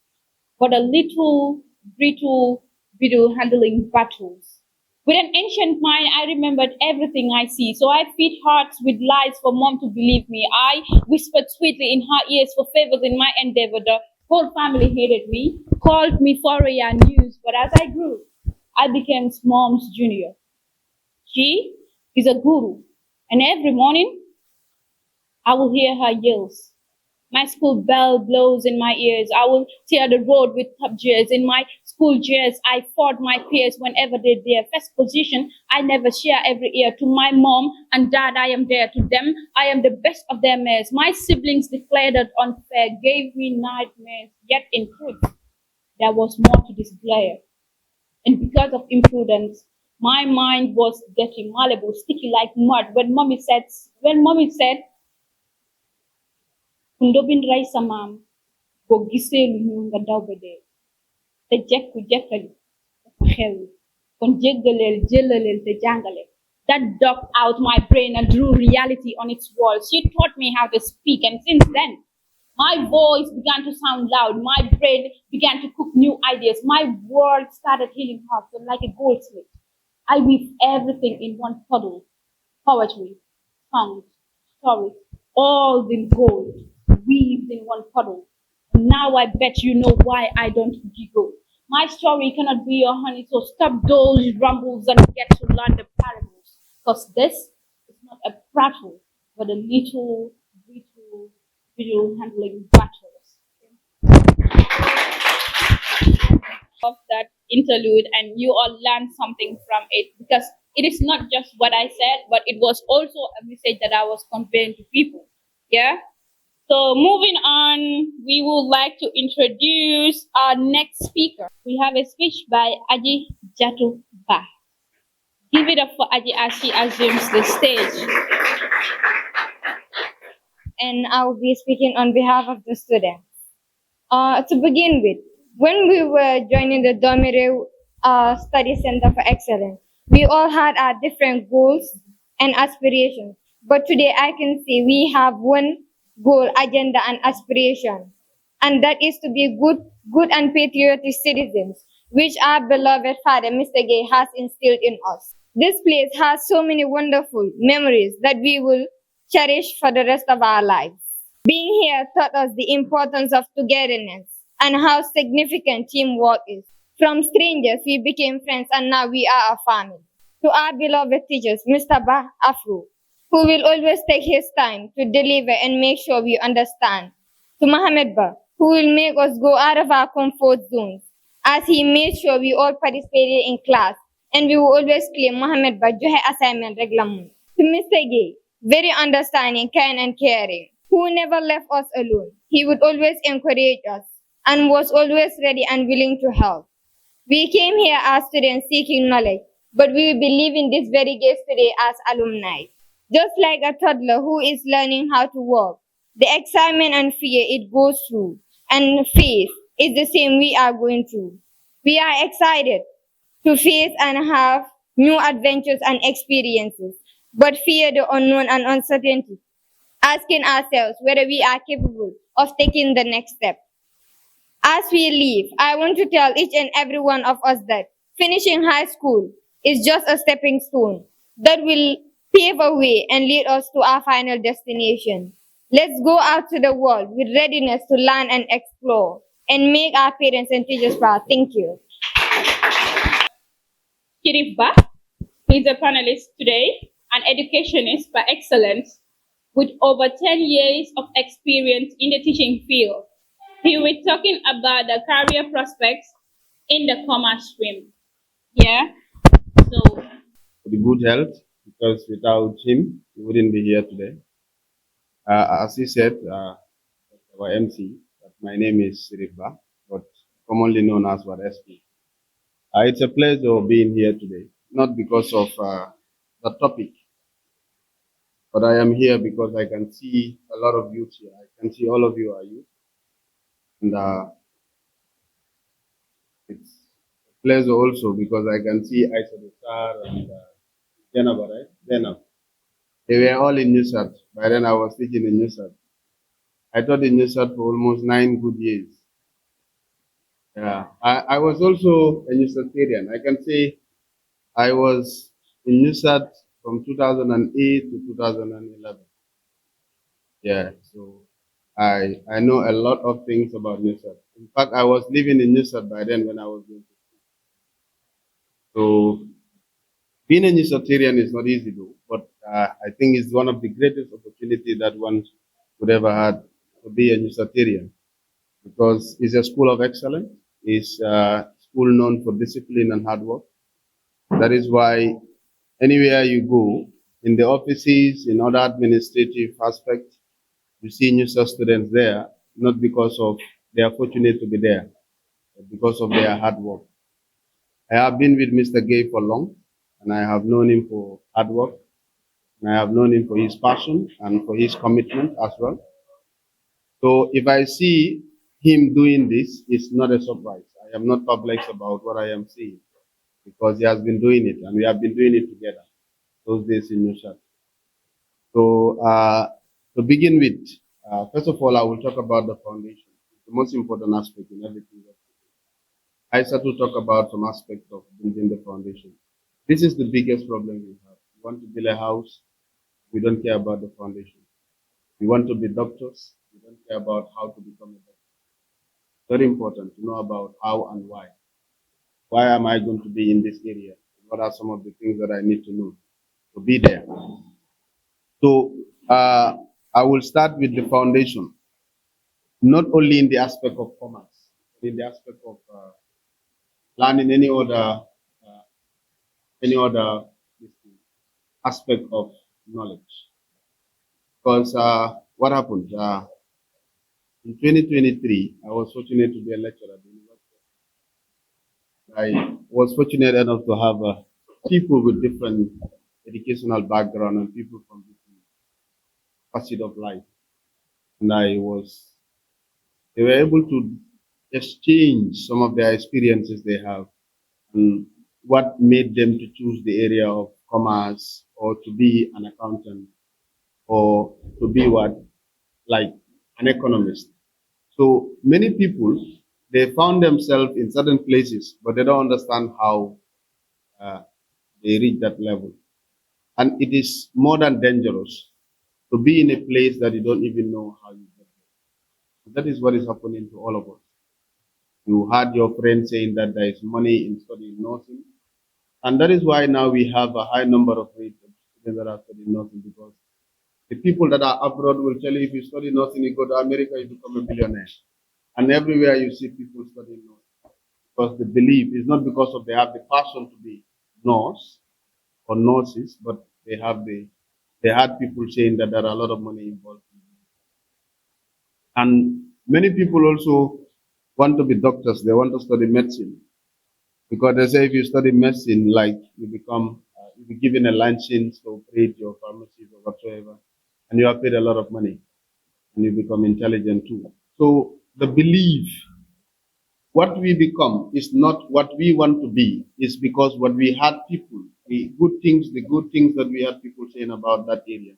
but a little, brittle, video handling battles. With an ancient mind, I remembered everything I see, so I feed hearts with lies for mom to believe me. I whispered sweetly in her ears for favors in my endeavor. The whole family hated me, called me Fourier News, but as I grew, I became mom's junior. She is a guru, and every morning I will hear her yells. My school bell blows in my ears. I will tear the road with top jeers. In my school jeers, I fought my peers whenever they're there. First position, I never share every year. To my mom and dad, I am there. To them, I am the best of their mares. My siblings declared it unfair, gave me nightmares. Yet in truth, there was more to this glare. And because of imprudence, my mind was getting malleable, sticky like mud. When mommy said, Kundobin ray samam, go giselu ñu nga daw ba dee. Te jekku jekkali dafa xew. Kon jéggaleel jëlaleel te jàngale. That dug out my brain and drew reality on its walls. She taught me how to speak, and since then, my voice began to sound loud. My brain began to cook new ideas. My words started healing hearts, and like a goldsmith, I weave everything in one puddle. Poetry, songs, stories, all in gold, weaved in one puddle. And now I bet you know why I don't giggle. My story cannot be your honey, so stop those rumbles and get to learn the parables. Because this is not a prattle, but a little video handling battles. Of that interlude, and you all learned something from it, because it is not just what I said, but it was also a message that I was conveying to people. Yeah. So moving on, we would like to introduce our next speaker. We have a speech by Aji Jatu Bah. Give it up for Aji as she assumes the stage.
And I will be speaking on behalf of the students. To begin with, When we were joining the DOMIREEW Study Center for Excellence, we all had our different goals and aspirations. But today I can see we have one goal, agenda, and aspiration, and that is to be good and patriotic citizens, which our beloved father, Mr. Gay, has instilled in us. This place has so many wonderful memories that we will cherish for the rest of our lives. Being here taught us the importance of togetherness and how significant teamwork is. From strangers, we became friends, and now we are a family. To our beloved teachers, Mr. Bah Afro, who will always take his time to deliver and make sure we understand. To Mohammed Ba, who will make us go out of our comfort zones, as he made sure we all participated in class, and we will always claim Mohammed Ba Johe assignment regulamun. To Mr. Gay, very understanding, kind, and caring, who never left us alone. He would always encourage us and was always ready and willing to help. We came here as students seeking knowledge, but we will be leaving this very gate today as alumni. Just like a toddler who is learning how to walk, the excitement and fear it goes through, and faith is the same we are going through. We are excited to face and have new adventures and experiences, but fear the unknown and uncertainty, asking ourselves whether we are capable of taking the next step. As we leave, I want to tell each and every one of us that finishing high school is just a stepping stone that will pave a way and lead us to our final destination. Let's go out to the world with readiness to learn and explore and make our parents and teachers proud. Thank you.
Shirif Ba is a panelist today, an educationist by excellence with over 10 years of experience in the teaching field. He will be talking about the career prospects in the commerce stream. Yeah. So
For the good health, because without him, we wouldn't be here today. As he said, our MC, that my name is Sirifa, but commonly known as what SP. It's a pleasure being here today, not because of the topic, but I am here because I can see a lot of youth here. I can see all of you are youth, and it's a pleasure also because I can see Aisha Sar and Zainab, right? Zainab. They were all in Nusat. By then I was teaching in Nusat. I taught in Nusat for almost 9 good years. Yeah, I was also a Nusatarian. I can say I was in Nusat from 2008 to 2011. Yeah, so I know a lot of things about Nusat. In fact, I was living in Nusat by then when I was going to school. So being a Nusatarian is not easy though, but I think it's one of the greatest opportunities that one could ever had to be a Nusatarian because it's a school of excellence. It's a school known for discipline and hard work. That is why anywhere you go, in the offices, in other administrative aspects, you see Nusat students there, not because of they are fortunate to be there, but because of their hard work. I have been with Mr. Gay for long, and I have known him for hard work, and I have known him for his passion and for his commitment as well. So if I see him doing this, it's not a surprise. I am not perplexed about what I am seeing because he has been doing it, and we have been doing it together those days in Nushat. So to begin with, first of all, I will talk about the foundation, the most important aspect in everything that we do. I start to talk about some aspects of building the foundation. This is the biggest problem we have. We want to build a house, we don't care about the foundation. We want to be doctors, we don't care about how to become a doctor. Very important to know about how and why. Why am I going to be in this area? What are some of the things that I need to know to be there? So I will start with the foundation, not only in the aspect of commerce, but in the aspect of learning any other aspect of knowledge. Because what happened in 2023, I was fortunate to be a lecturer at the university. I was fortunate enough to have people with different educational background and people from different facets of life, and they were able to exchange some of their experiences they have and what made them to choose the area of commerce or to be an accountant or to be what, like an economist. So many people, they found themselves in certain places, but they don't understand how uh, they reach that level. And it is more than dangerous to be in a place that you don't even know how you get there. That is what is happening to all of us. You heard your friend saying that there is money in studying nursing, and that is why now we have a high number of rates of students that are studying nursing because the people that are abroad will tell you if you study nursing, you go to America, you become a billionaire. And everywhere you see people studying nursing because the belief is not because of they have the passion to be nurse or nurses, but they had people saying that there are a lot of money involved. And many people also want to be doctors. They want to study medicine because they say if you study medicine, like you become, you be given a license to operate your pharmacies or whatsoever, and you are paid a lot of money, and you become intelligent too. So the belief, what we become is not what we want to be. It's because what we had people, the good things that we had people saying about that area.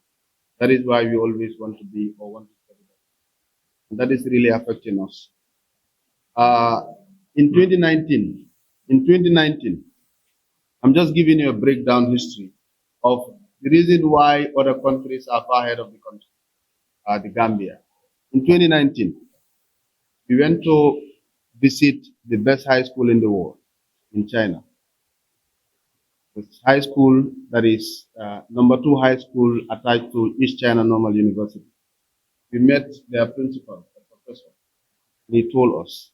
That is why we always want to be or want to study that. And that is really affecting us. Uh, in 2019, I'm just giving you a breakdown history of the reason why other countries are far ahead of the country, the Gambia. In 2019, we went to visit the best high school in the world in China. It's high school that is number 2 high school attached to East China Normal University. We met their principal, the professor, and he told us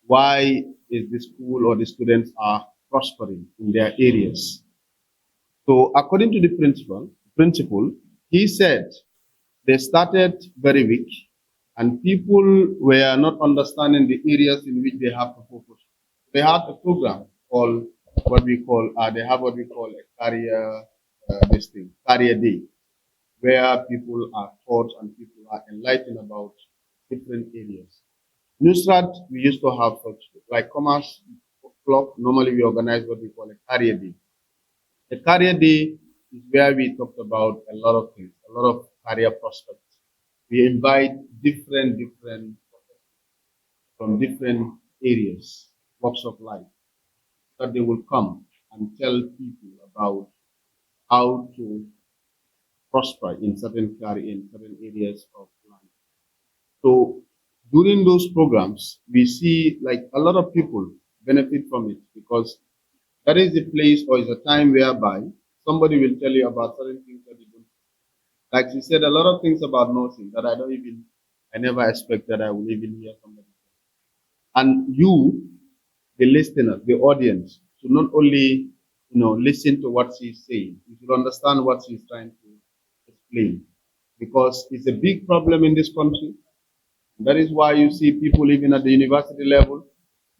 why is the school or the students are prospering in their areas. So according to the principal, he said they started very weak and people were not understanding the areas in which they have to focus. They have a program called they have what we call a career day, where people are taught and people are enlightened about different areas. Nusrat, we used to have such like commerce club. Normally, we organize what we call a career day. The career day is where we talked about a lot of things, a lot of career prospects. We invite different from different areas, walks of life, that they will come and tell people about how to prosper in certain areas of life. So during those programs, we see like a lot of people benefit from it because that is a place or is a time whereby somebody will tell you about certain things that you don't. Like she said, a lot of things about nursing that I never expect that I will even hear somebody say. And you, the listener, the audience, should not only listen to what she's saying. You should understand what she's trying to explain, because it's a big problem in this country. That is why you see people even at the university level,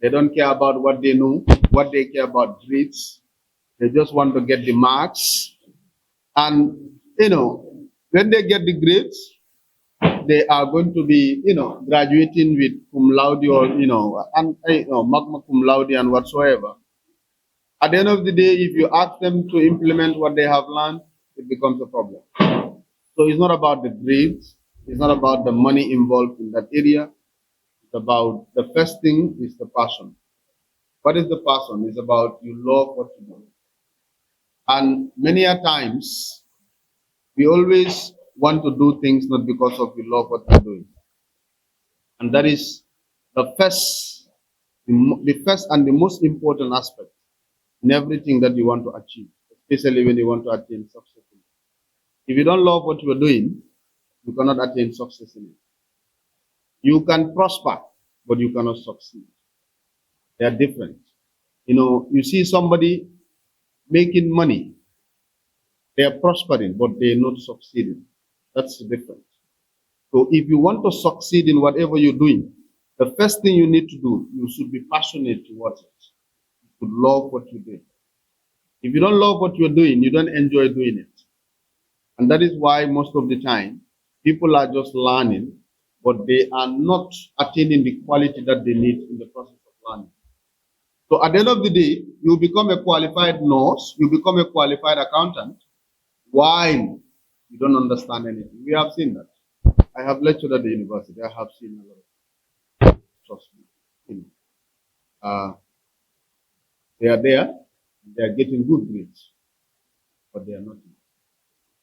they don't care about what they know, what they care about grades. They just want to get the marks. And, when they get the grades, they are going to be, graduating with cum laude or, magna cum laude and whatsoever. At the end of the day, if you ask them to implement what they have learned, it becomes a problem. So it's not about the grades. It's not about the money involved in that area. It's about the first thing is the passion. What is the passion? It's about you love what you do. And many a times, we always want to do things not because of we love what we're doing. And that is the first and the most important aspect in everything that you want to achieve, especially when you want to attain success. If you don't love what you're doing, you cannot attain success in it. You can prosper, but you cannot succeed. They are different. You see somebody making money, they are prospering, but they're not succeeding. That's the difference. So if you want to succeed in whatever you're doing, the first thing you need to do, you should be passionate towards it. You should love what you do. If you don't love what you're doing, you don't enjoy doing it. And that is why most of the time, people are just learning,
but they are not attaining the quality that they need in the process of learning. So at the end of the day, you become a qualified nurse, you become a qualified accountant, while you don't understand anything. We have seen that. I have lectured at the university. I have seen a lot of, trust me. They are there, they are getting good grades, but they are not.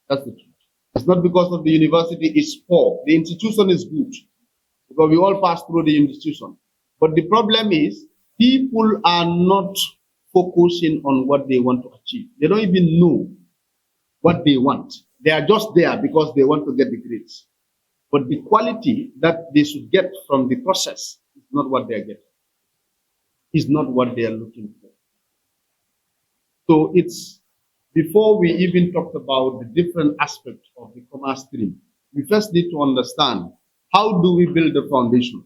That's the truth. It's not because of the university is poor. The institution is good, because we all pass through the institution. But the problem is, people are not focusing on what they want to achieve. They don't even know what they want. They are just there because they want to get the grades. But the quality that they should get from the process is not what they are getting. Is not what they are looking for. So it's, before we even talked about the different aspects of the commerce stream, we first need to understand, how do we build the foundation?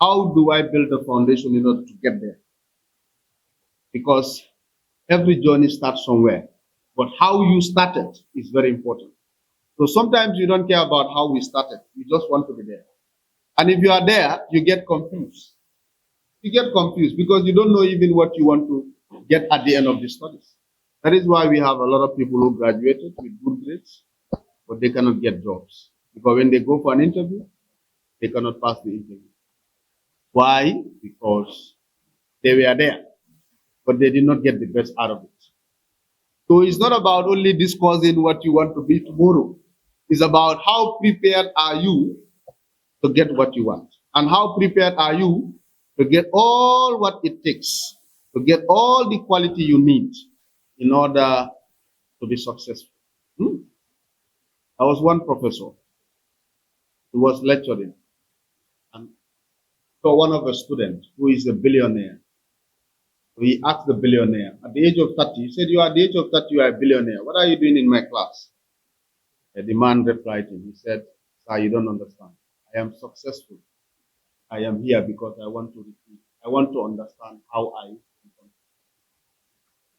How do I build the foundation in order to get there? Because every journey starts somewhere, but how you started is very important. So sometimes you don't care about how we started, you just want to be there. And if you are there, you get confused. You get confused because you don't know even what you want to get at the end of the studies. That is why we have a lot of people who graduated with good grades, but they cannot get jobs. Because when they go for an interview, they cannot pass the interview. Why? Because they were there, but they did not get the best out of it. So it's not about only discussing what you want to be tomorrow. It's about how prepared are you to get what you want. And how prepared are you to get all what it takes, to get all the quality you need in order to be successful. I was one professor who was lecturing, and saw one of a student who is a billionaire. So he asked the billionaire, at the age of 30, he said, you are at the age of 30, you are a billionaire. What are you doing in my class? The man replied to him, he said, sir, you don't understand. I am successful. I am here because I want to repeat. I want to understand how I become.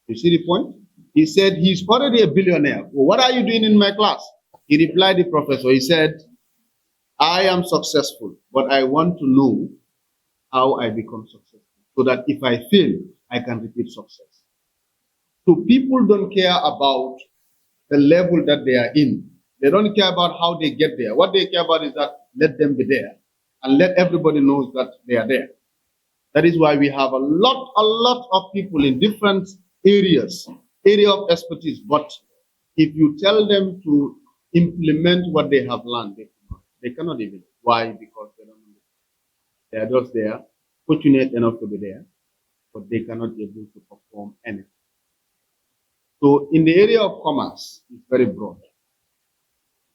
You see the point? He said he's already a billionaire. Well, what are you doing in my class? He replied the professor. He said, I am successful, but I want to know how I become successful, so that if I fail, I can repeat success. So people don't care about the level that they are in. They don't care about how they get there. What they care about is that let them be there and let everybody know that they are there. That is why we have a lot of people in different areas, area of expertise. But if you tell them to implement what they have learned, they cannot even. Why? Because they don't know. They are just there, fortunate enough to be there, but they cannot be able to perform anything. So in the area of commerce, it's very broad.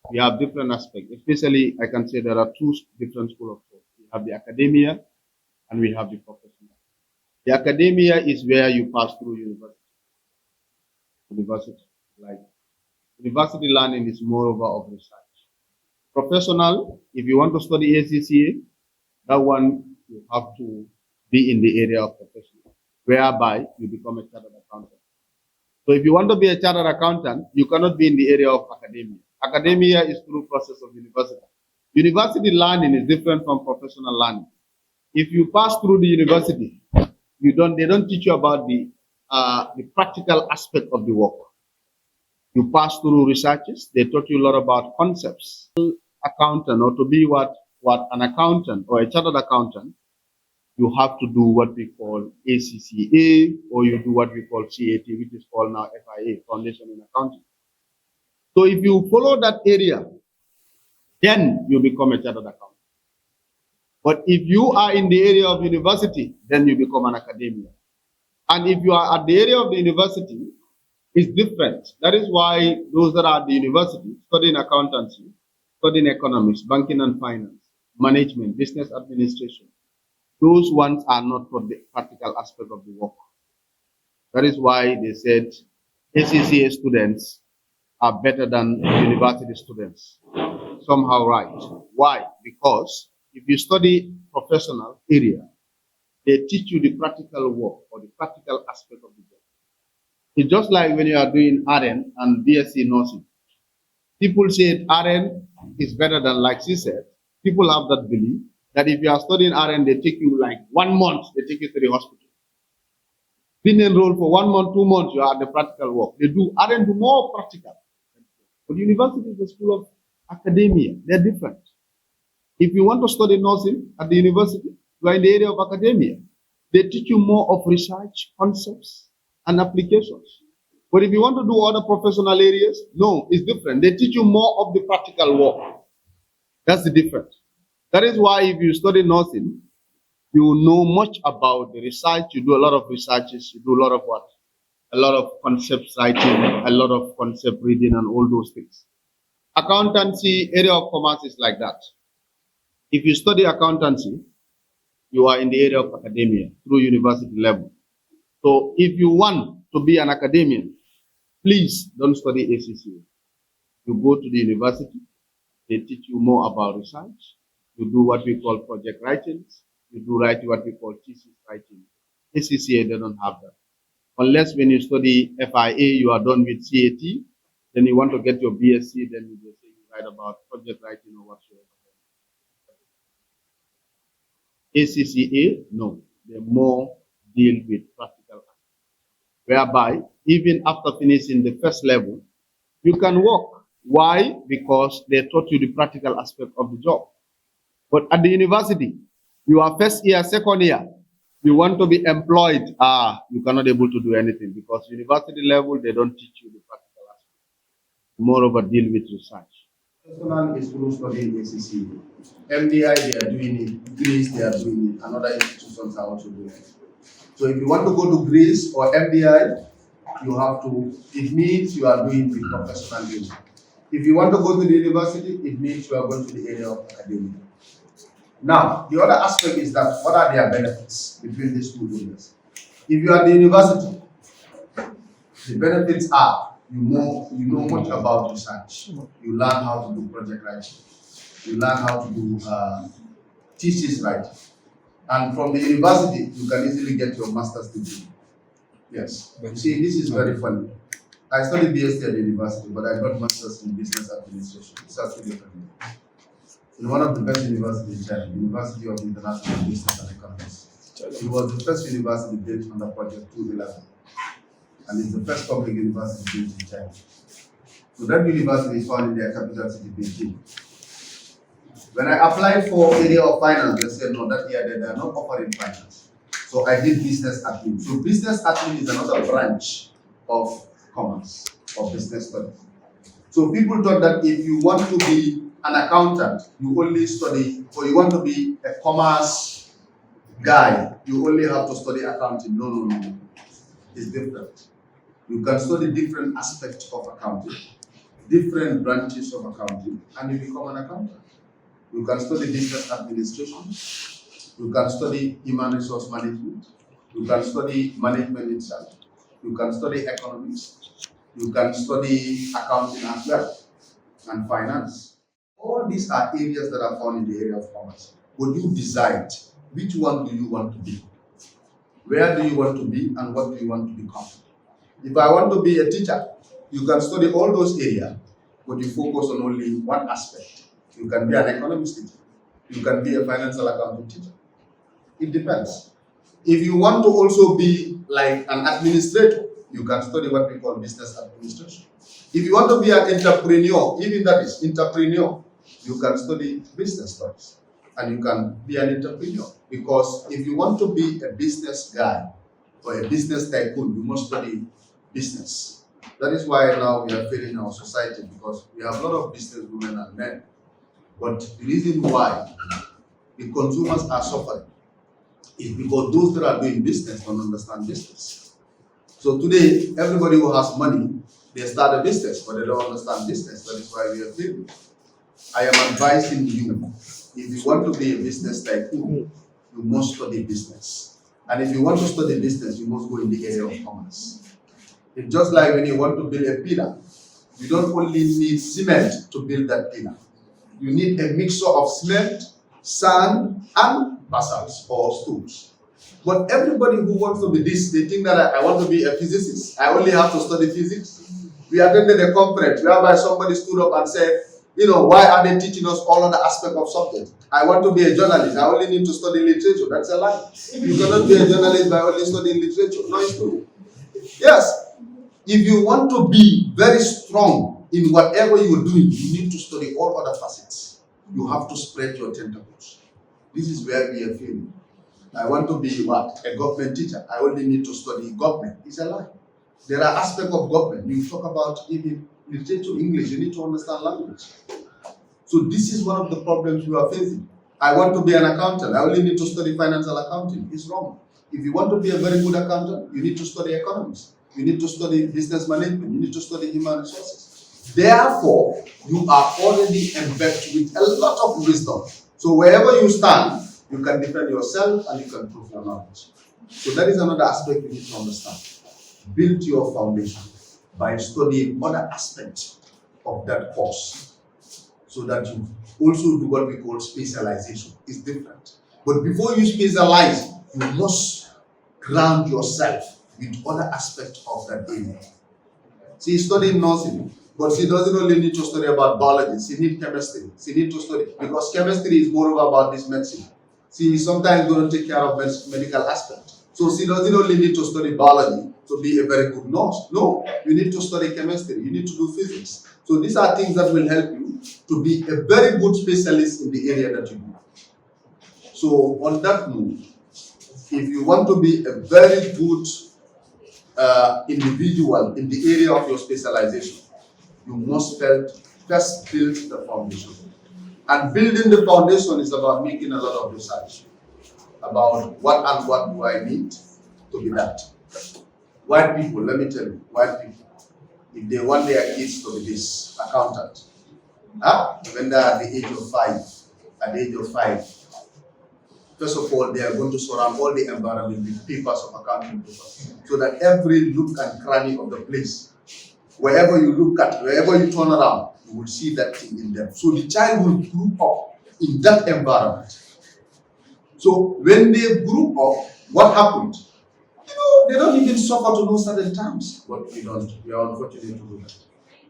We have different aspects. Especially, I can say there are two different schools of thought. We have the academia and we have the professional. The academia is where you pass through university. Like university learning is moreover of research. Professional, if you want to study ACCA, that one you have to be in the area of professional, whereby you become a chartered accountant. So if you want to be a chartered accountant, you cannot be in the area of academia. Academia is through process of university. University learning is different from professional learning. If you pass through the university, they don't teach you about the practical aspect of the work. You pass through researches, they taught you a lot about concepts. Accountant, or to be what an accountant or a chartered accountant, you have to do what we call ACCA, or you do what we call CAT, which is called now FIA, Foundation in Accounting. So if you follow that area, then you become a chartered accountant. But if you are in the area of university, then you become an academia. And if you are at the area of the university, it's different. That is why those that are at the university, studying accountancy, studying economics, banking and finance, management, business administration, those ones are not for the practical aspect of the work. That is why they said ACCA students are better than university students. Somehow right. Why? Because if you study professional area, they teach you the practical work or the practical aspect of the job. It's just like when you are doing RN and BSc nursing. People say RN is better than, like she said, People have that belief that if you are studying RN, they take you like 1 month, they take you to the hospital. Being enrolled for 1 month, 2 months, you are at the practical work. They do RN do more practical. But university is a school of academia. They're different. If you want to study nursing at the university, you are in the area of academia. They teach you more of research, concepts, and applications. But if you want to do other professional areas, no, it's different. They teach you more of the practical work. That's the difference. That is why if you study nursing, you know much about the research. You do a lot of researches. You do a lot of what? A lot of concept writing, a lot of concept reading, and all those things. Accountancy, area of commerce is like that. If you study accountancy, you are in the area of academia through university level. So if you want to be an academician, please don't study ACCA. You go to the university, they teach you more about research. You do what we call project writings. You do what we call thesis writing. ACCA, they don't have that. Unless when you study FIA, you are done with CAT, then you want to get your BSc, then you just say you write about project writing or whatsoever. ACCA, no, they more deal with practical aspects, whereby even after finishing the first level, you can work. Why? Because they taught you the practical aspect of the job. But at the university, you are first year, second year, you want to be employed, you cannot able to do anything because university level, they don't teach you the practical aspect. Moreover, deal with research.
Personal is through studying ACCA. MDI, they are doing it. Greece, they are doing it. And other institutions are also doing it. So if you want to go to Greece or MDI, you have to, it means you are doing the professional area. If you want to go to the university, it means you are going to the area of academia. Now, the other aspect is that what are their benefits between these two areas? If you are at the university, the benefits are you know much about research. You learn how to do project writing. You learn how to do thesis writing. And from the university, you can easily get your master's degree. Yes. You see, this is very funny. I studied BSc at the university, but I got master's in business administration. It's actually different. In one of the best universities in China, University of International Business and Economics. It was the first university built under Project 211. And it's the first public university built in China. So that university is found in their capital city, Beijing. When I applied for area of finance, they said, no, that year they are not offering finance. So I did business admin. So business admin is another branch of commerce, or business studies. So people thought that if you want to be an accountant, you only study, or you want to be a commerce guy, you only have to study accounting. No. It's different. You can study different aspects of accounting, different branches of accounting, and you become an accountant. You can study business administration. You can study human resource management. You can study management itself. You can study economics. You can study accounting as well, and finance. All these are areas that are found in the area of commerce. But you decide which one do you want to be? Where do you want to be and what do you want to become? If I want to be a teacher, you can study all those areas, but you focus on only one aspect. You can be an economist teacher. You can be a financial accounting teacher. It depends. If you want to also be like an administrator, you can study what we call business administration. If you want to be an entrepreneur, even that is entrepreneur, you can study business studies and you can be an entrepreneur. Because if you want to be a business guy or a business tycoon, you must study business. That is why now we are failing our society, because we have a lot of business women and men. But the reason why the consumers are suffering is because those that are doing business don't understand business. So today, everybody who has money, they start a business, but they don't understand business. That is why we are failing. I am advising you, if you want to be a business tycoon, you must study business. And if you want to study business, you must go in the area of commerce. It's just like when you want to build a pillar, you don't only need cement to build that pillar. You need a mixture of cement, sand, and basalt or stones. But everybody who wants to be this, they think that I want to be a physicist. I only have to study physics. We attended a conference whereby somebody stood up and said, Why are they teaching us all other aspects of subject? I want to be a journalist. I only need to study literature. That's a lie. You cannot be a journalist by only studying literature. No, it's true. Yes. If you want to be very strong in whatever you're doing, you need to study all other facets. You have to spread your tentacles. This is where we are failing. I want to be what? A government teacher. I only need to study government. It's a lie. There are aspects of government. You talk about even literature, English, you need to understand language. So this is one of the problems we are facing. I want to be an accountant. I only need to study financial accounting. It's wrong. If you want to be a very good accountant, you need to study economics. You need to study business management. You need to study human resources. Therefore, you are already embedded with a lot of wisdom. So wherever you stand, you can defend yourself and you can prove your knowledge. So that is another aspect you need to understand. Build your foundation by studying other aspects of that course, so that you also do what we call specialization. It's different. But before you specialize, you must ground yourself with other aspects of that area. She's studying nursing, but she doesn't only need to study about biology. She needs chemistry. She needs to study, because chemistry is more about this medicine. She is sometimes going to take care of medical aspect. So she doesn't only need to study biology to be a very good nurse. No, you need to study chemistry. You need to do physics. So these are things that will help you to be a very good specialist in the area that you do. So on that note, if you want to be a very good individual in the area of your specialization, you must first build the foundation. And building the foundation is about making a lot of research about what do I need to be that. White people, let me tell you, white people, if they want their kids to be this accountant, when they're at the age of 5, first of all, they are going to surround all the environment with papers of accounting papers, so that every nook and cranny of the place, wherever you look at, wherever you turn around, you will see that thing in them. So the child will grow up in that environment. So when they grew up, what happened? They don't even suffer to know certain terms, but we don't. We are unfortunate to do that.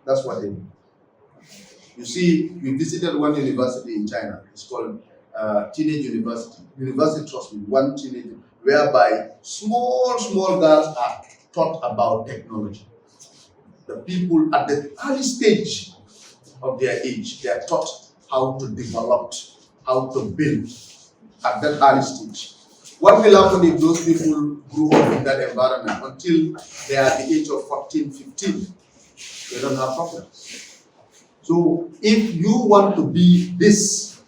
That's what they do. You see, we visited one university in China. It's called Teenage University. University, trust me, one teenage, whereby small girls are taught about technology. The people at the early stage of their age, they are taught how to develop, how to build at that early stage. What will happen if those people grew up in that environment until they are at the age of 14, 15? They don't have problems. So if you want to be this,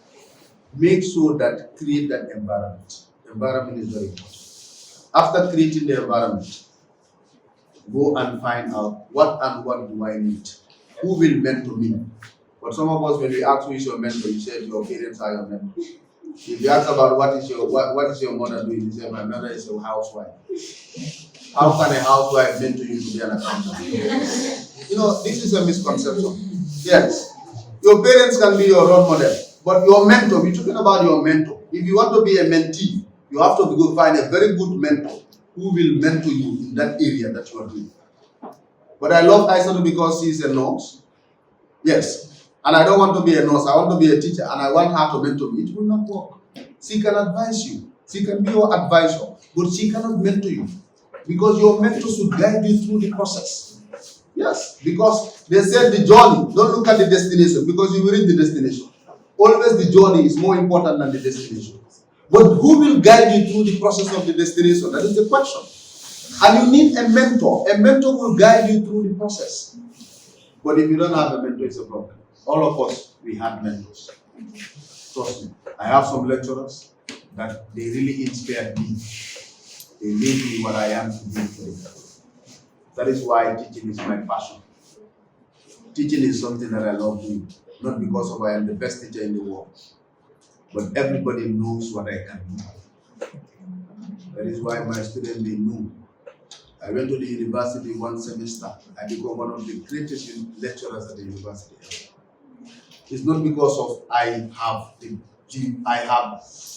make sure that create that environment. The environment is very important. After creating the environment, go and find out what do I need? Who will mentor me? But some of us, when we ask who is your mentor, you say your parents are your mentors. If you ask about what is your mother doing, you say my mother is a housewife. How can a housewife mentor you to be an accountant? This is a misconception. Yes, your parents can be your role model, but your mentor, we're talking about your mentor. If you want to be a mentee, you have to go find a very good mentor who will mentor you in that area that you are doing. But I love Aisha because she's a nurse. Yes. And I don't want to be a nurse, I want to be a teacher, and I want her to mentor me. It will not work. She can advise you. She can be your advisor, but she cannot mentor you. Because your mentor should guide you through the process. Yes, because they said the journey, don't look at the destination, because you will reach the destination. Always the journey is more important than the destination. But who will guide you through the process of the destination? That is the question. And you need a mentor. A mentor will guide you through the process. But if you don't have a mentor, it's a problem. All of us, we had mentors. Trust me. I have some lecturers that they really inspired me. They made me what I am today. That is why teaching is my passion. Teaching is something that I love doing. Not because I am the best teacher in the world, but everybody knows what I can do. That is why my students, they know. I went to the university one semester. I became one of the greatest lecturers at the university. It's not because of I have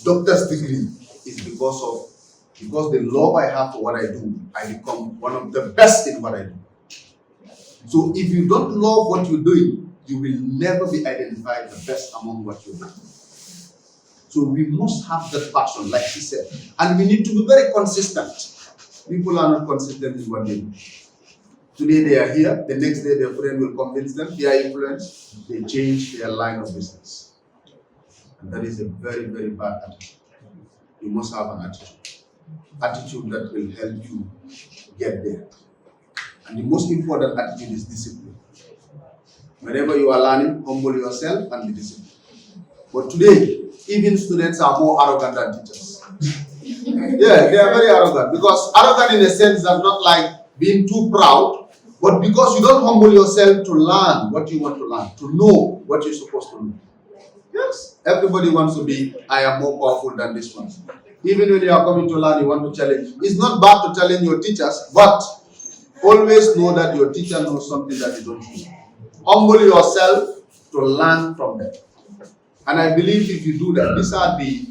doctor's degree. It's because the love I have for what I do, I become one of the best in what I do. So if you don't love what you're doing, you will never be identified the best among what you do. So we must have that passion, like she said. And we need to be very consistent. People are not consistent in what they do. Today they are here, the next day their friend will convince them, they are influenced, they change their line of business. And that is a very, very bad attitude. You must have an attitude that will help you get there. And the most important attitude is discipline. Whenever you are learning, humble yourself and be disciplined. But today, even students are more arrogant than teachers. Yeah, they are very arrogant, because arrogant in a sense that not like being too proud, but because you don't humble yourself to learn what you want to learn, to know what you're supposed to know. Yes, everybody wants to be, I am more powerful than this one. Even when you are coming to learn, you want to challenge. It's not bad to challenge your teachers, but always know that your teacher knows something that you don't know. Humble yourself to learn from them. And I believe if you do that, these are the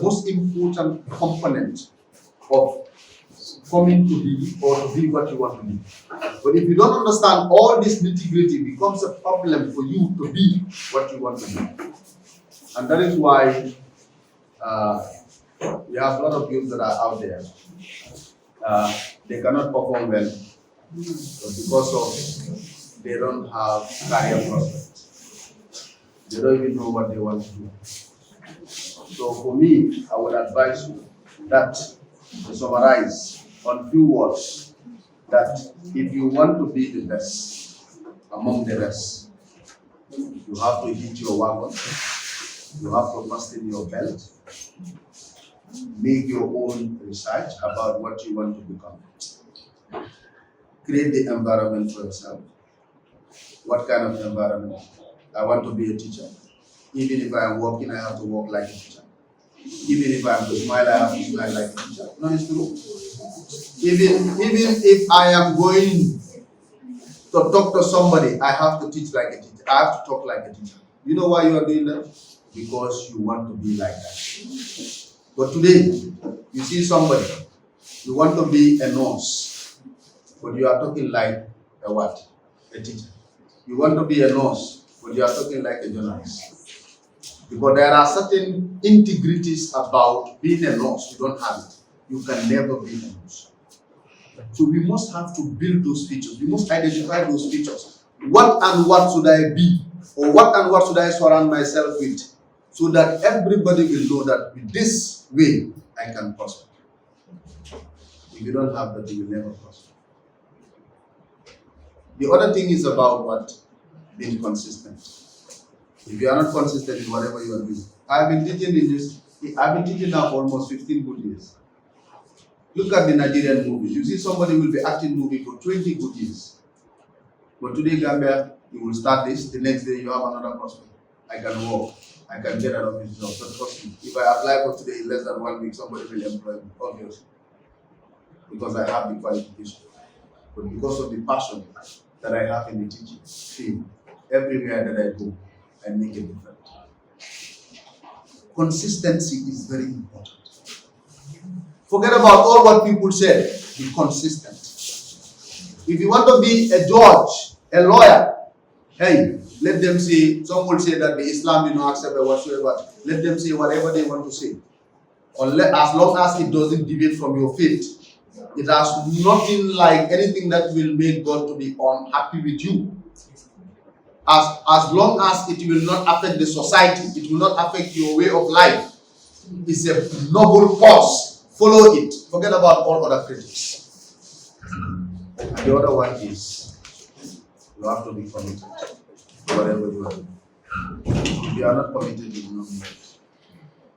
most important component of coming to be or to be what you want to be. But if you don't understand all this nitty-gritty, it becomes a problem for you to be what you want to be. And that is why we have a lot of youth that are out there. They cannot perform well because of they don't have career prospects. They don't even know what they want to do. So for me, I would advise you that, to summarize on few words, that if you want to be the best among the rest, you have to hit your wagon, you have to fasten your belt, make your own research about what you want to become. Create the environment for yourself. What kind of environment? I want to be a teacher. Even if I am working, I have to work like a teacher. Even if I am to smile, I have to smile like a teacher. No, it's true. Even if I am going to talk to somebody, I have to teach like a teacher. I have to talk like a teacher. You know why you are doing that? Because you want to be like that. But today, you see somebody, you want to be a nurse, but you are talking like a what? A teacher. You want to be a nurse, but you are talking like a journalist. Because there are certain integrities about being a nurse, you don't have it. You can never be a nurse. So we must have to build those features. We must identify those features. What and what should I be? Or what and what should I surround myself with? So that everybody will know that with this way, I can prosper. If you don't have that, you will never prosper. The other thing is about what? Being consistent. If you are not consistent in whatever you are doing. I've been teaching now for almost 15 good years. Look at the Nigerian movies. You see somebody will be acting movie for 20 good years. But today, Gambia, you will start this, the next day you have another prospect. I can work. I can get out of this job. But trust me, if I apply for today in less than 1 week, somebody will employ me, obviously. Because I have the qualification. But because of the passion that I have in the teaching field, everywhere that I go, I make a difference. Consistency is very important. Forget about all what people say. Be consistent. If you want to be a judge, a lawyer, hey, let them say, some will say that the Islam do not accept whatsoever. Let them say whatever they want to say. As long as it doesn't deviate from your faith, it has nothing like anything that will make God to be unhappy with you. As long as it will not affect the society, it will not affect your way of life. It's a noble cause. Follow it. Forget about all other critics. And the other one is, you have to be committed to whatever you are doing. If you are not committed, you will not be.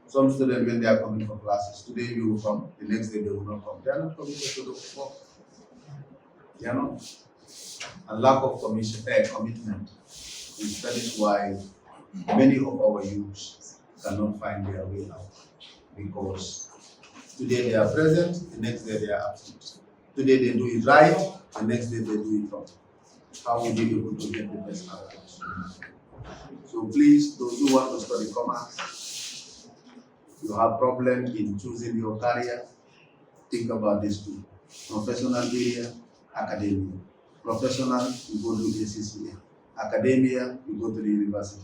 Some students, when they are coming for classes, today you will come, the next day they will not come. They are not committed to the work. They are not. And lack of commitment. That is why many of our youths cannot find their way out. Because today they are present, the next day they are absent. Today they do it right, the next day they do it wrong. How will you be able to get the best outcomes? So please, those who want to study commerce, you have problem in choosing your career, think about this too. Professional area, academia. Professional, you go do ACCA. Academia, you go to the university.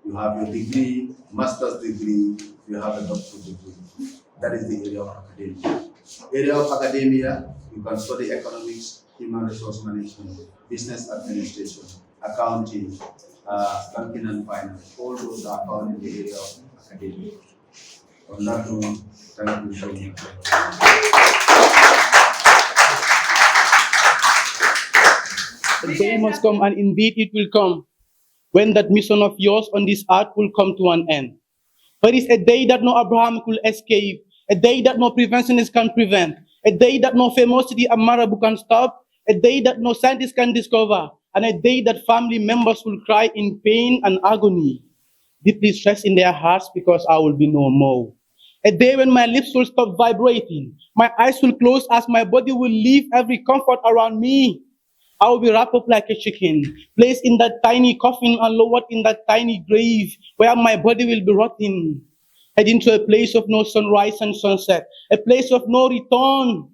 You have your degree, master's degree, you have a doctorate degree. That is the area of academia. Area of academia, you can study economics, human resource management, business administration, accounting, banking and finance. All those are found in the area of academia. On that note, thank you so much.
The day must come, and indeed it will come, when that mission of yours on this earth will come to an end. But it's a day that no Abraham could escape, a day that no preventionist can prevent, a day that no famosity and marabu can stop, a day that no scientist can discover, and a day that family members will cry in pain and agony, deeply stressed in their hearts because I will be no more. A day when my lips will stop vibrating, my eyes will close as my body will leave every comfort around me. I will be wrapped up like a chicken, placed in that tiny coffin and lowered in that tiny grave where my body will be rotting, heading to a place of no sunrise and sunset, a place of no return.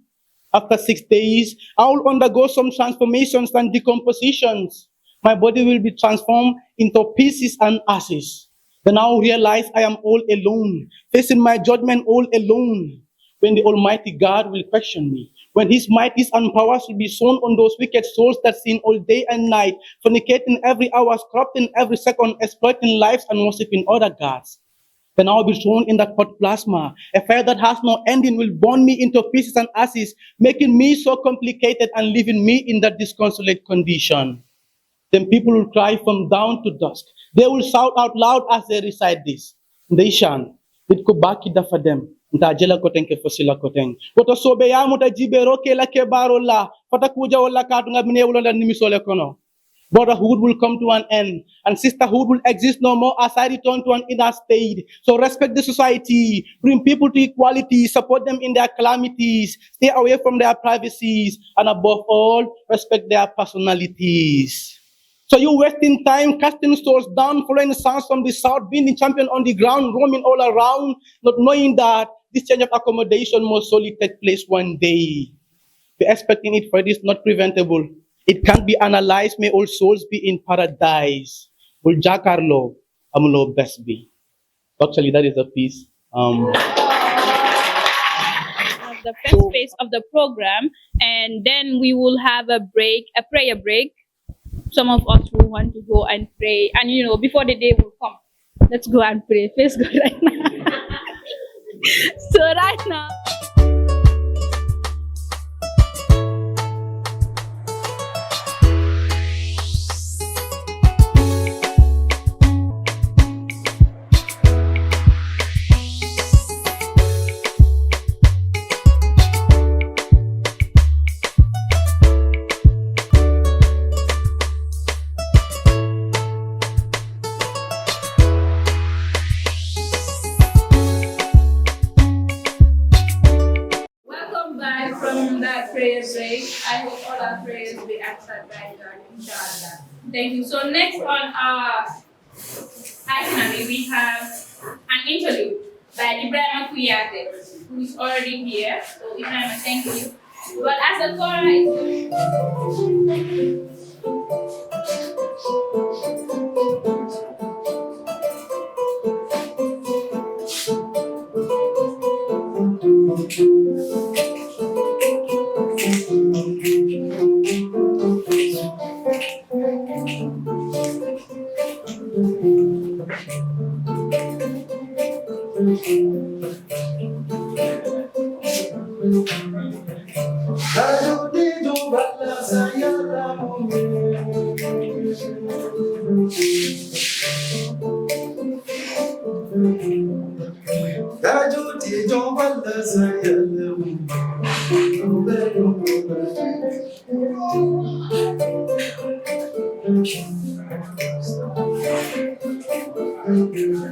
After 6 days, I will undergo some transformations and decompositions. My body will be transformed into pieces and ashes. Then I will realize I am all alone, facing my judgment all alone. When the Almighty God will question me, when His mighties and powers will be shown on those wicked souls that sin all day and night, fornicating every hour, corrupting every second, exploiting lives and worshiping other gods. Then I will be thrown in that hot plasma. A fire that has no ending will burn me into pieces and ashes, making me so complicated and leaving me in that disconsolate condition. Then people will cry from dawn to dusk. They will shout out loud as they recite this. They shan, it ko baki da for them. Nta jela koteng ke fosila koteng. Koto sobe ya muta jibero ke la ke barola. Pata kuja wala katunga mine wala nimisole kono. Brotherhood will come to an end, and sisterhood will exist no more as I return to an inner state. So respect the society, bring people to equality, support them in their calamities, stay away from their privacies, and above all, respect their personalities. So you wasting time casting souls down, following the sounds from the south, being the champion on the ground, roaming all around, not knowing that this change of accommodation must solely take place one day. Be expecting it, for it is not preventable. It can't be analyzed. May all souls be in paradise. Will Jacarlo, Amulo best be. Actually, that is a piece.
The first phase of the program, and then we will have a break, a prayer break. Some of us will want to go and pray, and before the day will come, let's go and pray. Face God right now. So right now. From that prayer break, I hope all our prayers be answered by God, inshallah. Thank you. So next on our itinerary, we have an interview by Ibrahim Kuyate, who is already here. So Ibrahim, thank you. But as a chorus,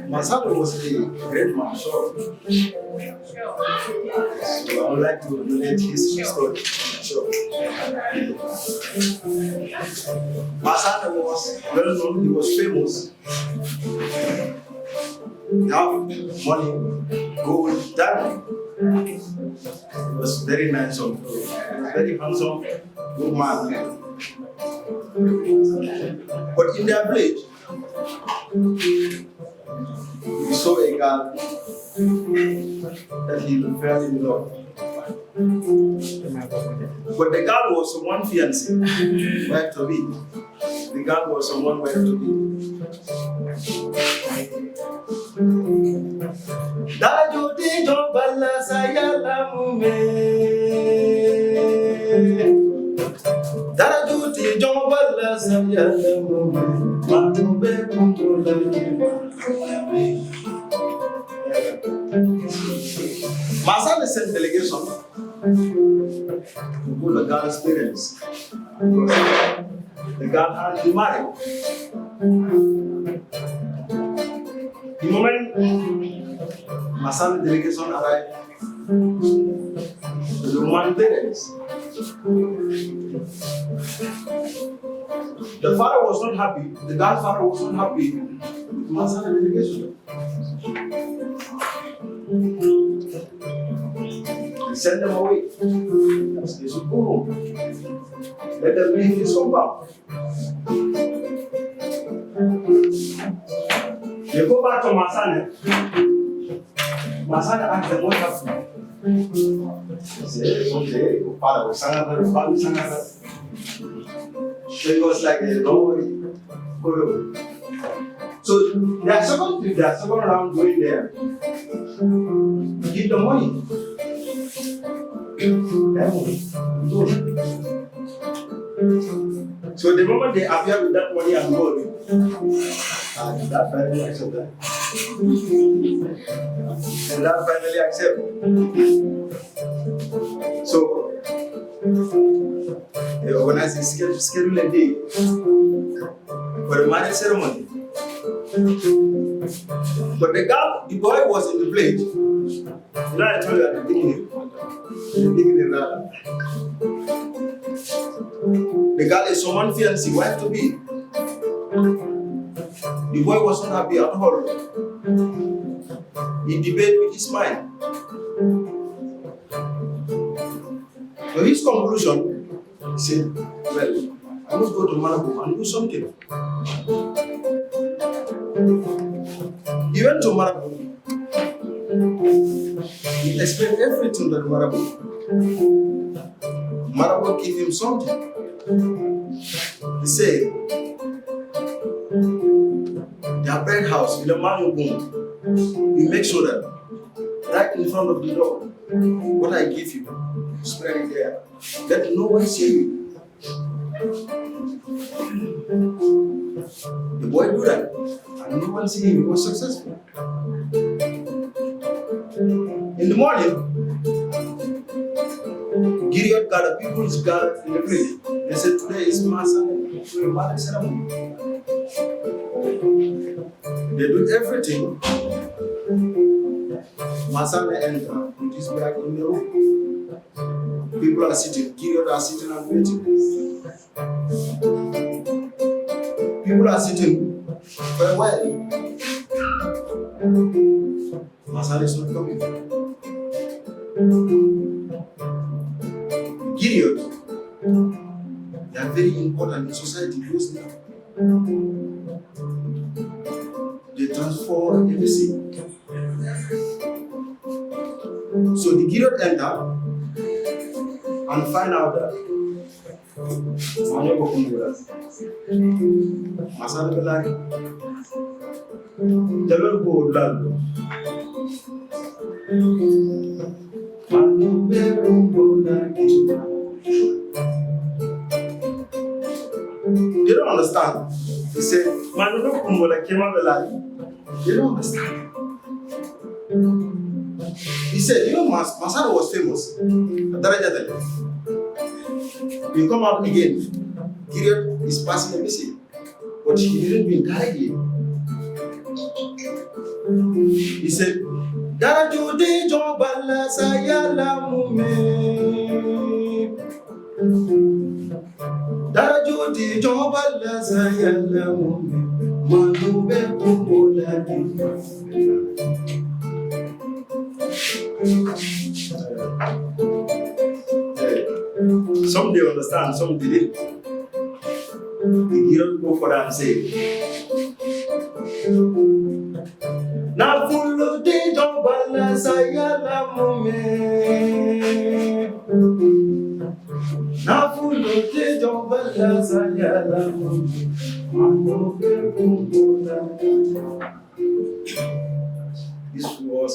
Masado was a great man, so I would like to relate his story. So, Masado was well known, he was famous. He had money, gold, diamond. He was very nice, he was very handsome, good man.
But in their village, we saw a girl that he fell in love. But the girl was someone fiancé, wife to be. The girl was someone wife to be. Dajuti jobala sayala mume. Dajuti jobala sayala mume. Matube kumula. Masala sent delegation to go to God's parents. The girl had to marry. The moment Masala delegation arrived, the woman parents, the father was not happy, the girl's father was not happy with Masala delegation. He sent them away. They should go home. Let them be in his compound. They go back to Masana. Masana asked them what happened. He said, okay, father was Sangara. She was like, don't worry, go away. So their second round going there, give the money. So the moment they appear with that money and gold, that family accepted. And that family accepted. So they organize a schedule a day for the marriage ceremony. But the boy was in the village. You know, I told you at the beginning. The girl is someone fiancé, wife to be. The boy was not happy at all. He debated with his mind. So his conclusion, he said, well, I must go to Malabo and do something. He went to Malabo. He explained everything to Malabo. Malabo gave him something. He said, their bread house, in the mango boom, you make sure that right in front of the door, what I give you, spread it there. Let no one see you. The boy do that, and no one see him. He was successful. In the morning, Gideon gathered people's gathered in the village. They said, today is Masa, so a marriage ceremony. They do everything. Masana enter with his bag in the room. People are sitting, Gideon are sitting and waiting. People are sitting for a while. Masana is not coming. Gideon, they are very important in society because they transform everything. So the Gideon enter and find out that Masana Belari, they will go land. They don't understand. He said, Manu Kumbola came out alive. They don't understand. He said, you know, Masana was famous. We come out again. Gideon is passing a message, but he didn't been died yet. He said, Darajudi Jobala Sayala Mume. Darajudi Jobala Sayala Mume. Manube Kumbola. Some they understand, some didn't.
look what I'm saying. Na full de jobala sayala mume. Na full de jobala sayala mume. This was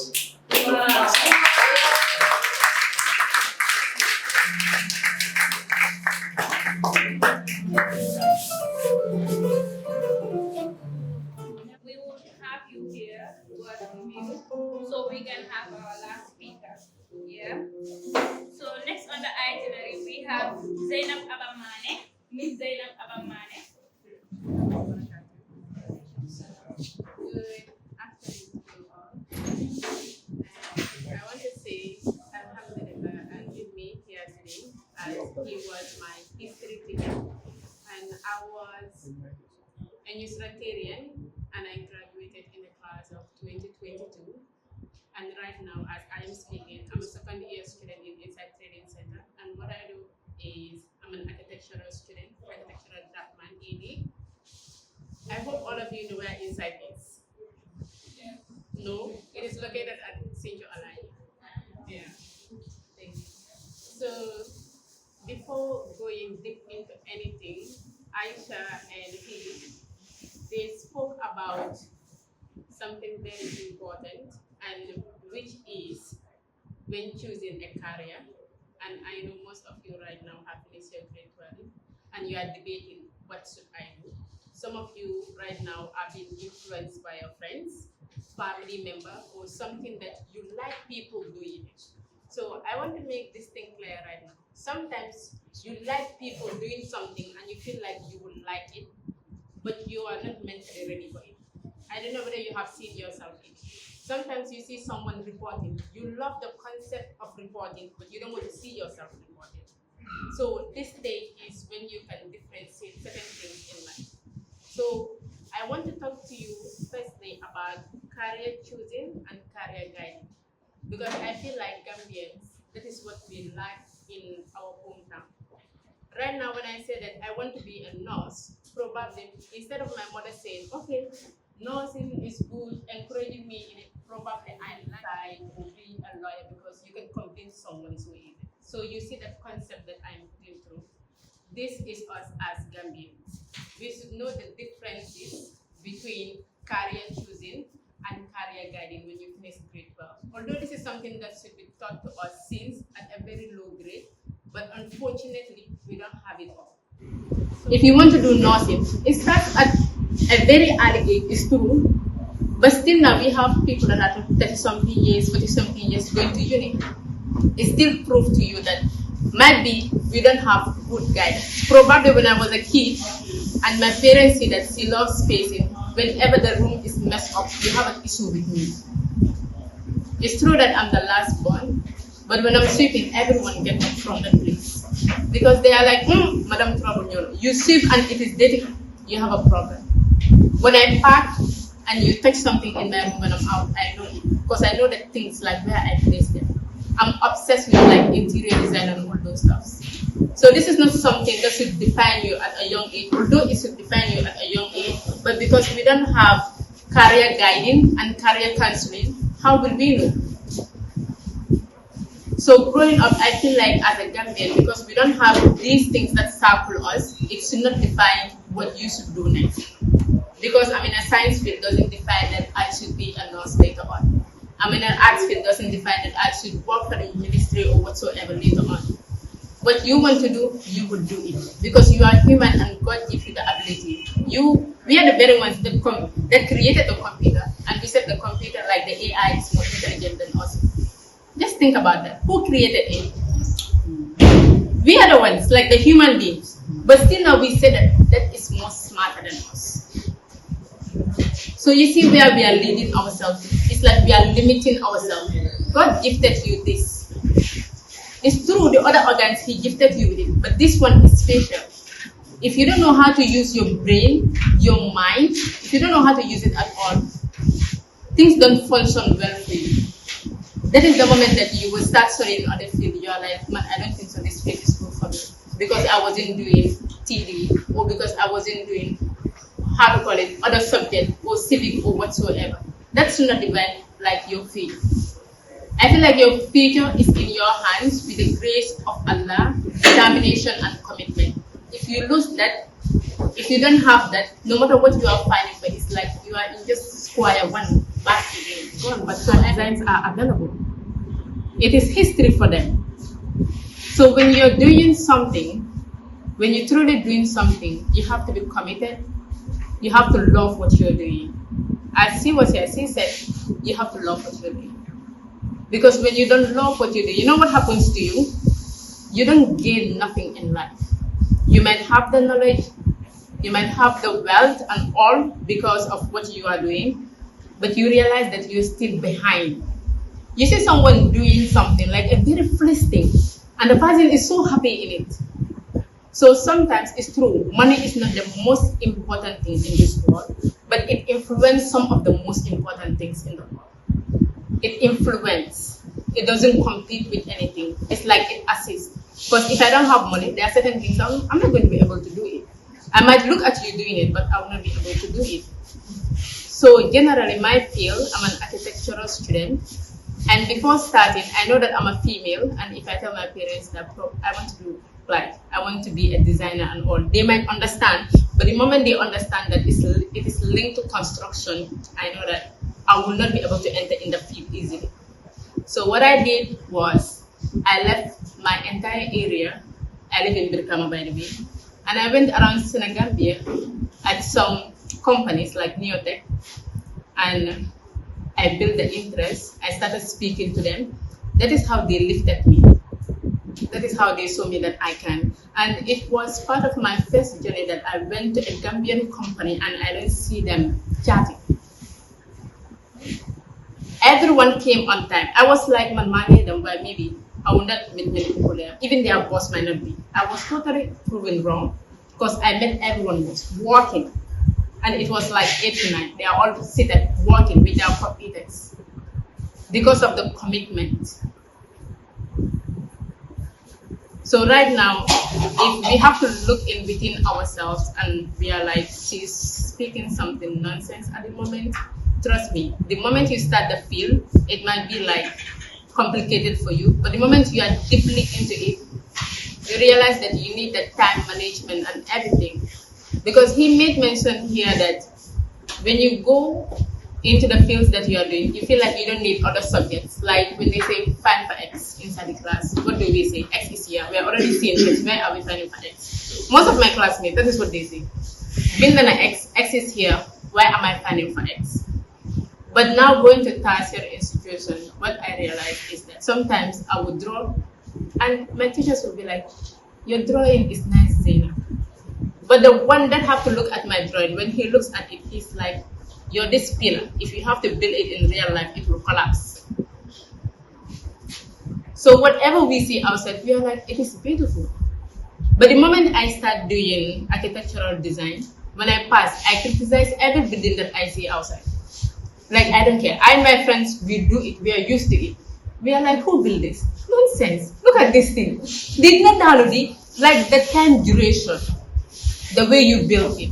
We will have you here to our review so we can have our last speaker. Yeah. So next on the itinerary we have Zainab Abamane, Miss Zainab Abamane.
Good afternoon to you all. And I want to say Alhamdulillah and with me here today as he was my history teacher. And I was a Nusratarian and I graduated in the class of 2022. And right now, as I am speaking, I'm a second year student in Inside Training Center. And what I do is I'm an architectural student, architectural draftsman, ED. I hope all of you know where Inside is. No, it is located at St. Alai. Yeah. Thank you. So before going deep into anything, Aisha and he, they spoke about something very important, and which is when choosing a career. And I know most of you right now have finished your grade 12 and you are debating what should I do. Some of you right now are being influenced by your friends, family member, or something that you like people doing it. So I want to make this thing clear right now. Sometimes you like people doing something and you feel like you will like it, but you are not mentally ready for it. I don't know whether you have seen yourself in it. Sometimes you see someone reporting. You love the concept of reporting, but you don't want to see yourself reporting. So this stage is when you can differentiate certain things in life. So I want to talk to you firstly about career choosing and career guiding, because I feel like Gambians, that is what we lack in our hometown. Right now, when I say that I want to be a nurse, probably instead of my mother saying, okay, nursing is good, encouraging me in it, probably I decide to be a lawyer because you can convince someone so easy. So you see that concept that I'm putting through. This is us as Gambians. We should know the differences between career choosing and career guiding when you finish grade 12. Although this is something that should be taught to us since at a very low grade, but unfortunately, we don't have it all. If you want to do nursing, it starts at a very early age, it's true, but still now we have people that are 30-something years, 40-something years going to uni. It still proves to you that maybe we don't have good guidance. Probably when I was a kid, and my parents see that she loves spacing, whenever the room is messed up, you have an issue with me. It's true that I'm the last born, but when I'm sweeping, everyone gets up from that place. Because they are like, Madam Trouble, you sweep and it is dirty, you have a problem. When I park and you touch something in my room when I'm out, I know it. Because I know that things like where I place them. I'm obsessed with like interior design and all those stuff. So this is not something that should define you at a young age, although it should define you at a young age, but because we don't have career guiding and career counseling, how will we know? So growing up, I feel like as a Gambian, because we don't have these things that circle us, it should not define what you should do next. Because I'm in a science field doesn't define that I should be a nurse later on. I'm in an arts field doesn't define that I should work for the ministry or whatsoever later on. What you want to do, you will do it. Because you are human and God gives you the ability. We are the very ones that created the computer, and we said the computer, like the AI, is more intelligent than us. Just think about that. Who created it? We are the ones, like the human beings. But still now we say that is more smarter than us. So you see where we are leading ourselves. It's like we are limiting ourselves. God gifted you this. It's true, the other organs, He gifted you with it. But this one is special. If you don't know how to use your brain, your mind, if you don't know how to use it at all, things don't function well for you. That is the moment that you will start studying other field. You are like, man, I don't think so. This field is good for me because I wasn't doing TD or because I wasn't doing how to call it, other subject or civic or whatsoever. That should not define like your future. I feel like your future is in your hands with the grace of Allah, determination and commitment. If you lose that, if you don't have that, no matter what you are fighting for, it's like you are in just square one back again. Gone, but guidelines are available. It is history for them. So when you're doing something, when you're truly doing something, you have to be committed. You have to love what you're doing. As she said, you have to love what you're doing. Because when you don't love what you do, you know what happens to you? You don't gain nothing in life. You might have the knowledge, you might have the wealth and all because of what you are doing, but you realize that you're still behind. You see someone doing something like a very flesh thing, and the person is so happy in it. So sometimes it's true, money is not the most important thing in this world, but it influences some of the most important things in the world. It influences. It doesn't compete with anything. It's like it assists. Because if I don't have money, there are certain things I'm not going to be able to do it. I might look at you doing it, but I will not be able to do it. So generally, my field, I'm an architectural student. And before starting, I know that I'm a female. And if I tell my parents that I want to do like, I want to be a designer and all, they might understand. But the moment they understand that it is linked to construction, I know that I will not be able to enter in the field easily. So what I did was, I left my entire area. I live in Birkama, by the way, and I went around Senegambia at some companies like Neotech, and I built the interest. I started speaking to them. That is how they lifted me. That is how they saw me that I can. And it was part of my first journey that I went to a Gambian company and I didn't see them chatting. Everyone came on time. I was like, man, them, but maybe I would not meet many people there. Even their boss might not be. I was totally proven wrong because I met everyone was working. And it was like 8 to 9. They are all seated working with their computers because of the commitment. So right now, if we have to look in within ourselves and we are like, she's speaking something nonsense at the moment, trust me, the moment you start the field, it might be like complicated for you, but the moment you are deeply into it, you realize that you need the time management and everything. Because he made mention here that when you go into the fields that you are doing, you feel like you don't need other subjects. Like when they say find for X inside the class, what do we say? X is here. We are already seeing X. Where are we finding for X? Most of my classmates, that is what they say. Being an X is here. Where am I finding for X? But now going to tertiary institution, what I realized is that sometimes I would draw, and my teachers would be like, "Your drawing is nice, Zaina." But the one that have to look at my drawing, when he looks at it, he's like, "You're this pillar. If you have to build it in real life, it will collapse." So whatever we see outside, we are like, it is beautiful. But the moment I start doing architectural design, when I pass, I criticize every building that I see outside. Like, I don't care. I and my friends, we do it. We are used to it. We are like, who built this? Nonsense. Look at this thing. Did not already, like the time duration, the way you built it.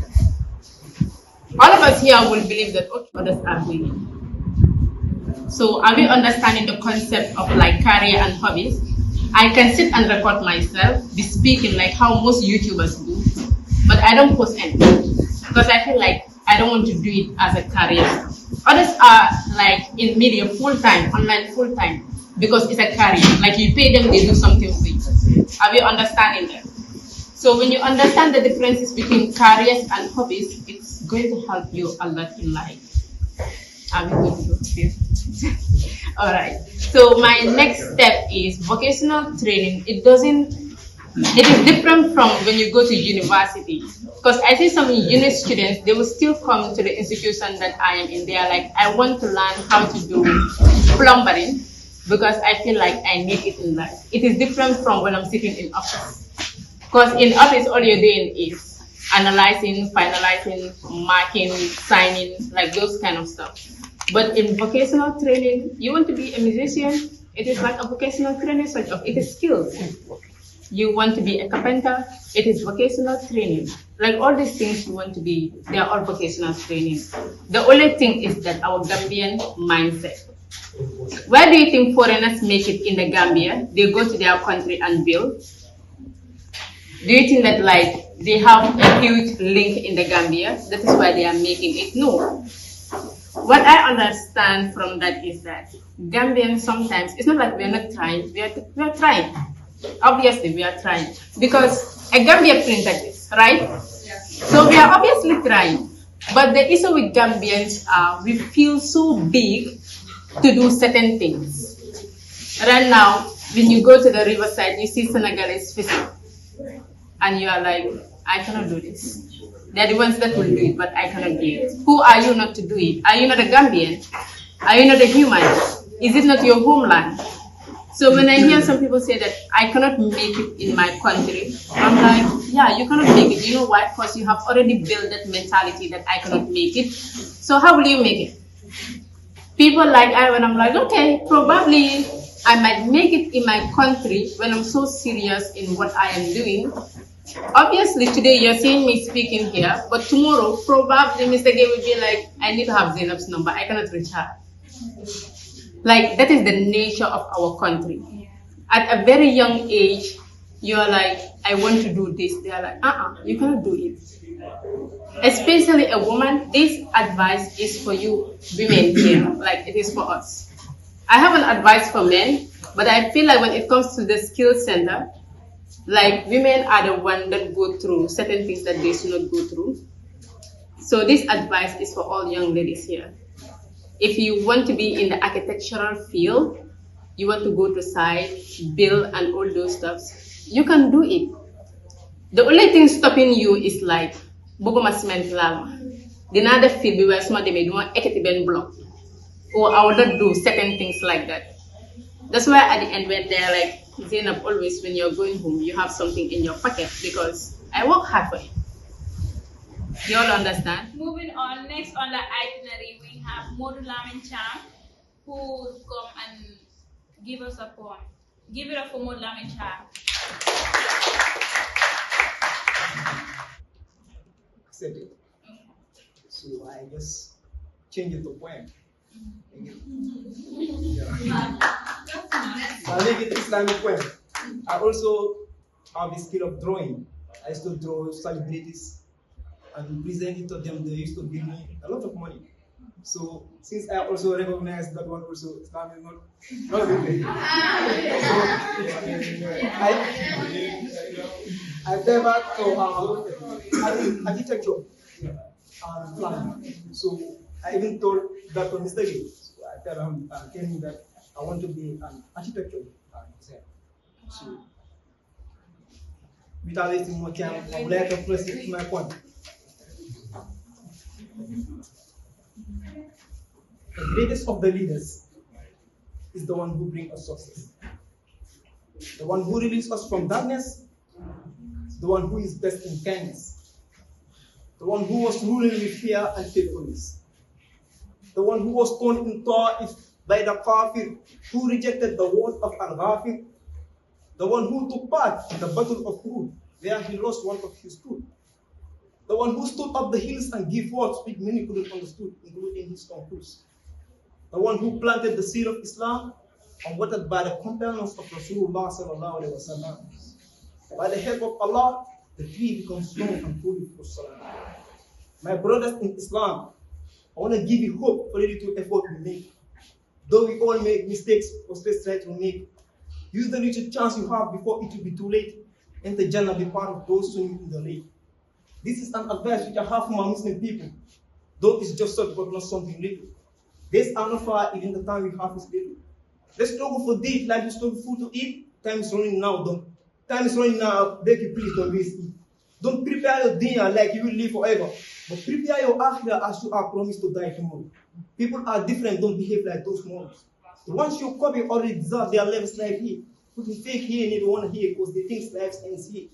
All of us here will believe that others are doing it. So are we understanding the concept of like career and hobbies? I can sit and record myself, be speaking like how most YouTubers do, but I don't post anything because I feel like I don't want to do it as a career. Others are like in media full-time, online full-time, because it's a career. Like you pay them, they do something for you. Are we understanding that? So when you understand the differences between careers and hobbies, it's going to help you a lot in life. Are we going to go here? All right. So my next step is vocational training. It is different from when you go to university. Because I see some uni students, they will still come to the institution that I am in. They are like, I want to learn how to do plumbing because I feel like I need it in life. It is different from when I'm sitting in office. Because in office, all you're doing is analyzing, finalizing, marking, signing, like those kind of stuff. But in vocational training, you want to be a musician, it is like a vocational training sort of, it is skills. you want to be a carpenter, it is vocational training. Like all these things you want to be, they are all vocational training. The only thing is that our Gambian mindset. Why do you think foreigners make it in the Gambia? They go to their country and build. Do you think that like they have a huge link in the Gambia? That is why they are making it? No. What I understand from that is that Gambians sometimes, it's not like we're not trying, we are trying. Obviously we are trying. Because a Gambia printed this, right? So we are obviously trying. But the issue with Gambians are we feel so big to do certain things. Right now, when you go to the riverside, you see Senegalese fishing. And you are like, I cannot do this. They're the ones that will do it, but I cannot do it. Who are you not to do it? Are you not a Gambian? Are you not a human? Is it not your homeland? So when I hear some people say that I cannot make it in my country, I'm like, yeah, you cannot make it. You know why? Because you have already built that mentality that I cannot make it. So how will you make it? People like when I'm like, okay, probably I might make it in my country when I'm so serious in what I am doing. Obviously, today you're seeing me speaking here, but tomorrow, probably Mr. Gay will be like, I need to have Zainab's number. I cannot reach her. Like, that is the nature of our country. At a very young age, you're like, I want to do this. They're like, you cannot do it. Especially a woman, this advice is for you women here, like it is for us. I have an advice for men, but I feel like when it comes to the skill center, like women are the ones that go through certain things that they should not go through. So this advice is for all young ladies here. If you want to be in the architectural field, you want to go to site, build and all those stuff, you can do it. The only thing stopping you is like, buguma cement lama. The other field we were smart, they made one eketiben block. Or I would not do certain things like that. That's why at the end when they're like, Zainab, always when you're going home, you have something in your pocket because I work hard for it. You all understand?
Moving on, next on the itinerary, we have Modu Lamin Cham, who will come and give us a poem. Give it up for Modu Lamin Cham.
Accept it. So I just change it to poem. I make it Islamic poem. I also have the skill of drawing. I used to draw celebrities and present it to them. They used to give me a lot of money. So since I also recognize that one also Islam is not good. So I favored to architecture and planning. So I even told that to Mr. Gates. So I tell him that I want to be an architecture designer. So without wasting more time, I would like to proceed to my point. The greatest of the leaders is the one who brings us success. The one who releases us from darkness is the one who is best in kindness. The one who was ruling with fear and faithfulness. The one who was torn in Ta'if by the Kafir, who rejected the word of Al-Ghafir. The one who took part in the battle of Uhud, where he lost one of his tooth. The one who stood up the hills and gave words which many couldn't understand, including his conclusions. The one who planted the seed of Islam and watered by the companions of Rasulullah sallallahu alaihi wasallam. By the help of Allah, the tree becomes strong and fully prosperous. My brothers in Islam, I want to give you hope for the little effort we make. Though we all make mistakes or still try to make, use the little chance you have before it will be too late. Enter Jannah, be part of those swimming in the lake. This is an advice which I have for my Muslim people, though it's just such but not something little. Days are not far, even the time we have is little. Let's struggle for deeds like we struggle for food to eat. Time is running now, time is running now, beg you please don't waste it. Don't prepare your dinner like you will live forever, but prepare your akhirah as you are promised to die tomorrow. People are different, don't behave like those morons. The ones you copy already deserve their lives life here. Putting fake here and they don't want to hear because they think lives ends here.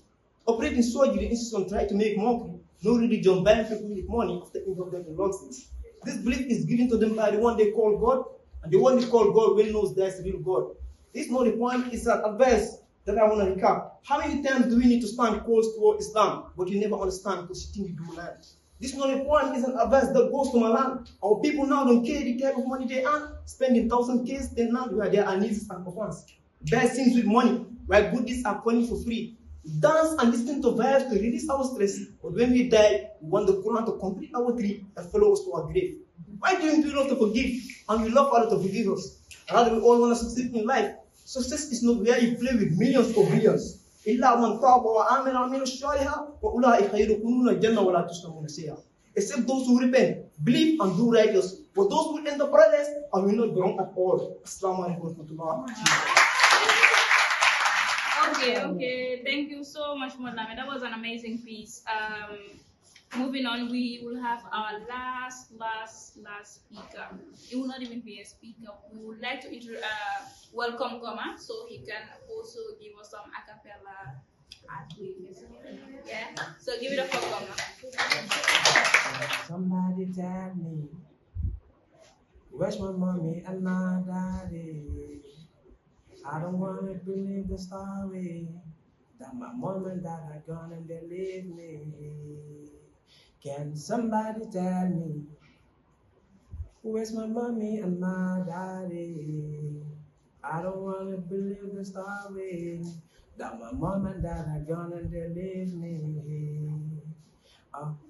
Operating surgery institution try to make mockery. No religion buying people with money after involving them in nonsense. This belief is given to them by the one they call God, and the one they call God well knows that's the real God. This is not the point, it's an advice that I want to recap. How many times do we need to stand close toward Islam, but you never understand because you think you do land? This not a point is an advice that goes to my land. Our people now don't care the type of money they earn, spending 1,000 Ks, then land where there are needs and orphans. Bad things with money, while good deeds are coming for free. We dance and listen to vibes to release our stress, but when we die, we want the Quran to complete our tree and follow us to our grave. Why do we love to forgive and we love Allah to forgive us? Rather, we all want to succeed in life. Success is not where you play with millions or billions. إلا من تاب وآمن وعمل صالحا وأولئك يدخلون الجنة ولا تظلمون شيئا. Except those who repent, believe, and do righteous. But those who end the paradise and will not be wrong at all. Assalamu alaikum wa rahmatullah.
Okay. Thank you so much, Madame. That was an amazing piece. Moving on, we will have our last speaker. It will not even be a speaker. We would like to welcome Goma, so he can also give us some a cappella art. Yeah. So give it up for Goma.
Somebody tell me, where's my mommy and my daddy? I don't wanna believe the story that my mom and dad are gone and they leave me. Can somebody tell me, where's my mommy and my daddy? I don't wanna believe the story that my mom and dad are gone and they leave me.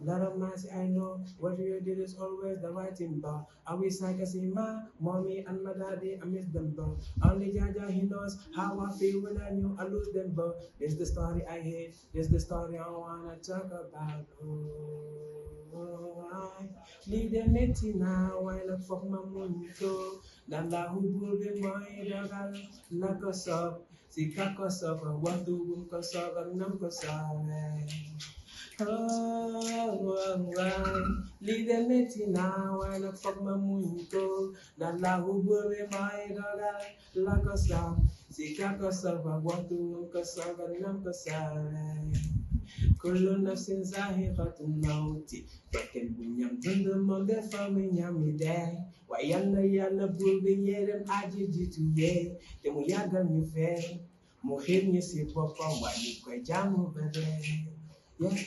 Lot of man say I know what you did is always the right thing, but I wish I could see my mommy and my daddy. I miss them, but only Jaja he knows how I feel when I knew I lose them, but this the story I hate. This the story I wanna talk about. I need them now. Why not fuck my money too? Nanda who will be my dog. Knock us up, see cock us up, and what do we cause up and knock us up. Leave them now, why not fuck my mungo? Nala who will be my dog, like a song. See, Kakasa, what do Kasava Namkasa? Colonna since I have to know it. But can we yam to the mother family yammy day? Why yalla bull be yet and I did you to ye? Then we are gonna fair. Mohim you see papa, why you quite jam over there? Yeah.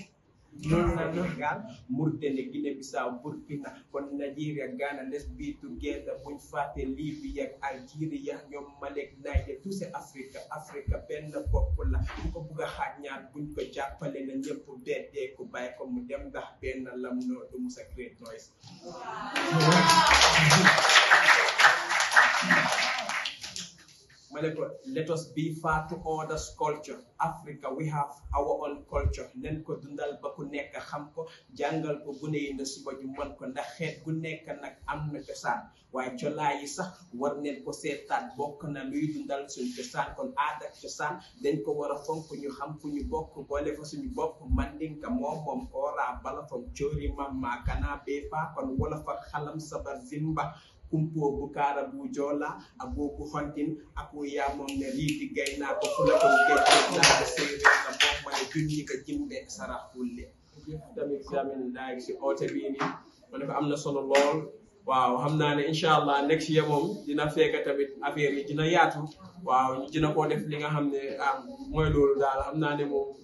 Senegal, Mauritanie, Guinea-Bissau, Burkina, kon Nigeria, Ghana, let's be together. Buñ fàtte Libya ak Algeria, ñoom Malek, Niger, tout c'est Afrique benn bopp la. Bu ko bugg a xaaj ñaar buñ ko jàppale na ñëpp deddee ko bàyyi ko mu dem ndax benn lam noo du musa create noise. Let us be far to others' culture. Africa, we have our own culture. Nen ko dundal ba ku nekk xam ko jàngal ko gune yi na suba ju mën ko ndax xeet gu nekk nag am na cosaan waaye colaa yi sax war neen ko seetaat bokk na luy dundal suñu cosaan kon aada ak cosaan dañ ko war a fonk ñu xam fu ñu bokk boole fa suñu bopp mandinka moom ora bala fam coori mamma kana be fa kon wala fa xalam sabar zimba kumpo bukara bujola aboku hontin aku ya mom ne riti gayna ko fula ko gete la sere na bok ma junni ka jimbe sara fulle tamit jamin daag ci ote bi ni man ko amna solo lol waaw xamna ne inshallah next year mom dina fekk tamit affaire yi dina yaatu waaw ñu dina ko def li nga xamne moy lolu dal xamna ne mom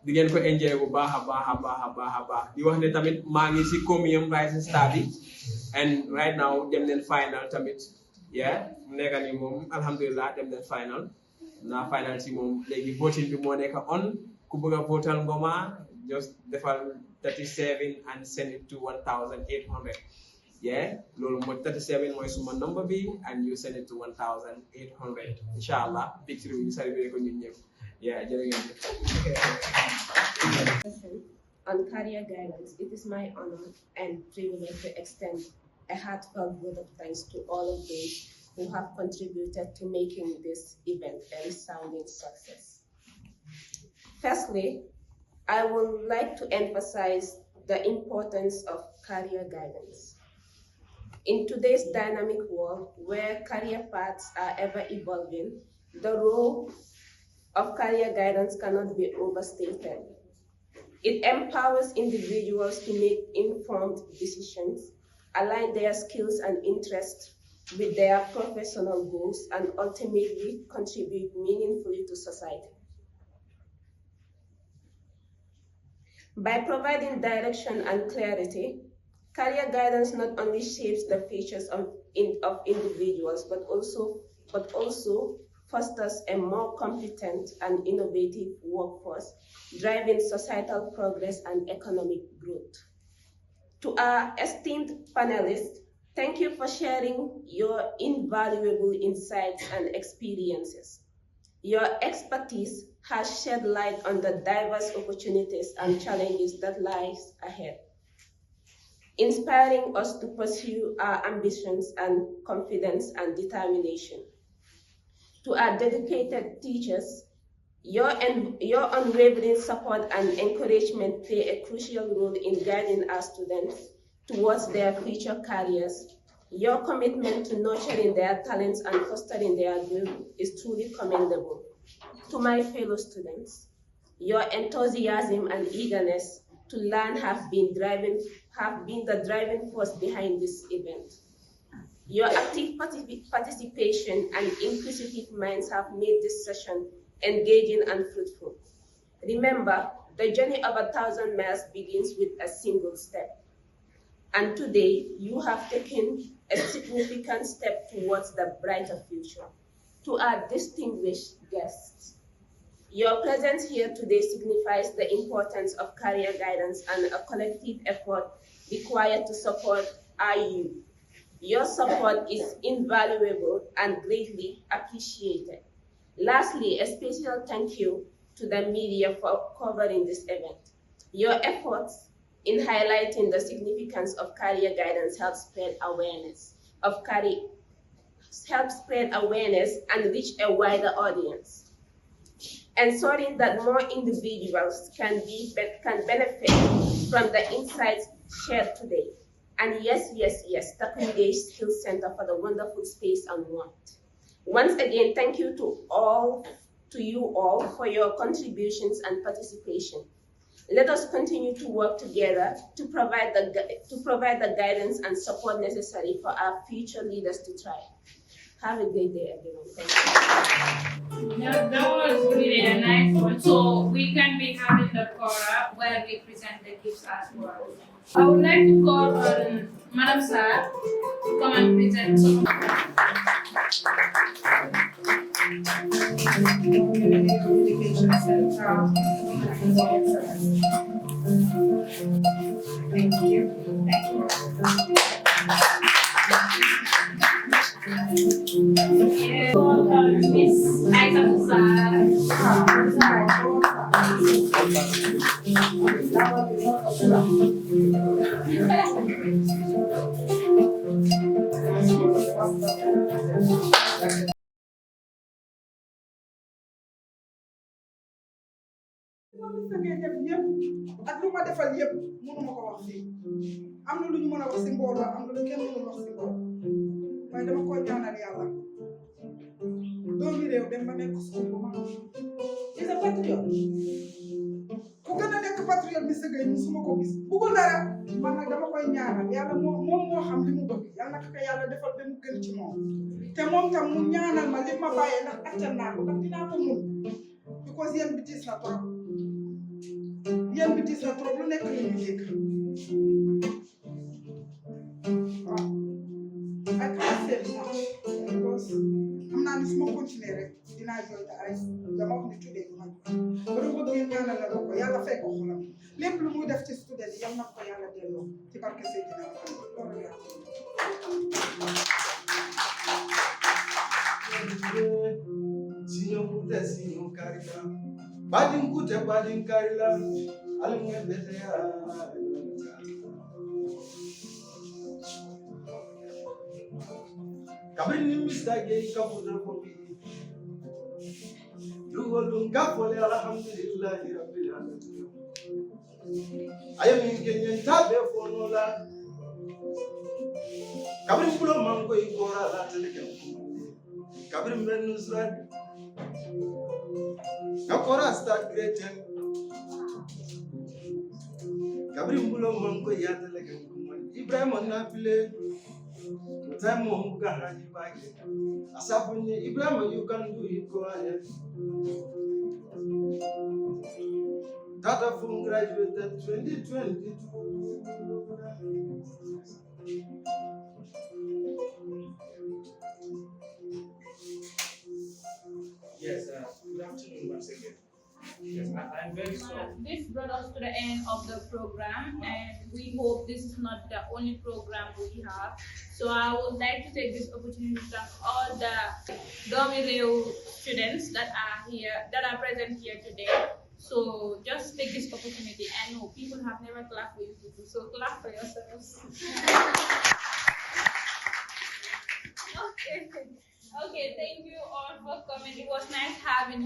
di ngeen ko enjoy bu baaxa baaxa di wax ne tamit ma ngi ci comium rising study and right now dem len final tamit yeah neka ni mom alhamdulillah dem len final na final ci mom legi voting bi mo neka on ku bëgga votal Ngoma just defal 37 and send it to 1800 yeah lolu mo 37 moy suma number bi and you send it to 1800 inshallah victory ñu celebrate ko ñun ñëpp yeah jërëjëf.
On career guidance, it is my honor and privilege to extend a heartfelt vote of thanks to all of those who have contributed to making this event a resounding success. Firstly, I would like to emphasize the importance of career guidance. In today's dynamic world, where career paths are ever evolving, the role of career guidance cannot be overstated. It empowers individuals to make informed decisions, align their skills and interests with their professional goals and ultimately contribute meaningfully to society. By providing direction and clarity, career guidance not only shapes the futures of individuals, but also fosters a more competent and innovative workforce, driving societal progress and economic growth. To our esteemed panelists, thank you for sharing your invaluable insights and experiences. Your expertise has shed light on the diverse opportunities and challenges that lies ahead, inspiring us to pursue our ambitions and confidence and determination. To our dedicated teachers, your unwavering support and encouragement play a crucial role in guiding our students towards their future careers. Your commitment to nurturing their talents and fostering their growth is truly commendable. To my fellow students, your enthusiasm and eagerness to learn have been the driving force behind this event. Your active participation and inquisitive minds have made this session engaging and fruitful. Remember, the journey of 1,000 miles begins with a single step. And today, you have taken a significant step towards the brighter future. To our distinguished guests, your presence here today signifies the importance of career guidance and a collective effort required to support our youth. Your support is invaluable and greatly appreciated. Lastly, a special thank you to the media for covering this event. Your efforts in highlighting the significance of career guidance help spread awareness and reach a wider audience, ensuring that more individuals can benefit from the insights shared today. And yes, Takunde Skills Center for the wonderful space and warmth. Once again, thank you to you all for your contributions and participation. Let us continue to work together to provide the guidance and support necessary for our future leaders to thrive. Have a great day, everyone. Thank you.
That was really a nice one. So we can be having the Quora where we present the gifts as well. I would like to call on Madam Sir to come and present some. Thank you. Miss
ak lu ma defal yëpp mënuma ko wax fii am na lu ñu mën a wax si mbooloo am na lu kenn mënul wax si mbooloo waaye dama ko ñaanal yàlla doomi réew dem ba nekk suuf bu mag is a patriote ku gën a nekk patriote Mister Gueye musuma ko gis bëggul dara man nag dama koy ñaanal yàlla moom moo xam li mu bëgg yàlla naka ko yàlla defal ba mu gën ci moom te moom tam mu ñaanal ma li ma bàyyee ndax attan naa ko ndax dinaa ko mun because yéen bi tiis na trop yéen bi tiis na trop lu nekk la ñu dégg waaw I can't say much because xam naa ni su ma continuer rek dinaa jooy te ay dama wax ni tuddee du ma jooy ba dama bëgg ngeen ñaanal la ko yàlla fay ko xolam lépp lu muy def ci student yi yal na ko yàlla delloo ci barke Seydina loolu yàlla
Signor Buddha, Signor Carita, Badin Kuta, Badin Carila, Alunga Betea. Kabrini Mistake, Kaputa Popi, Lugolunga, Alhamdulillah, I am in Kenyan Tabe for Nola. Kabrin Pulo Mango, Igora, Latin. Kabrin Benusra. Nakora start great. Kabrin Pulo Mango, Yatelegan, Ibrahim on Napile. Time won't go ahead back. Asapuni, Ibrahim, you can do it, go ahead. Tata Fung graduated 2022.
Yes, good afternoon once again. Yes, I'm very sorry.
This brought us to the end of the program, and we hope this is not the only program we have. So I would like to take this opportunity to thank all the DOMIREEW students that are here, that are present here today. So just take this opportunity. I know people have never clapped for you people, so clap for yourselves. Okay. Okay, thank you all for coming. It was nice having you.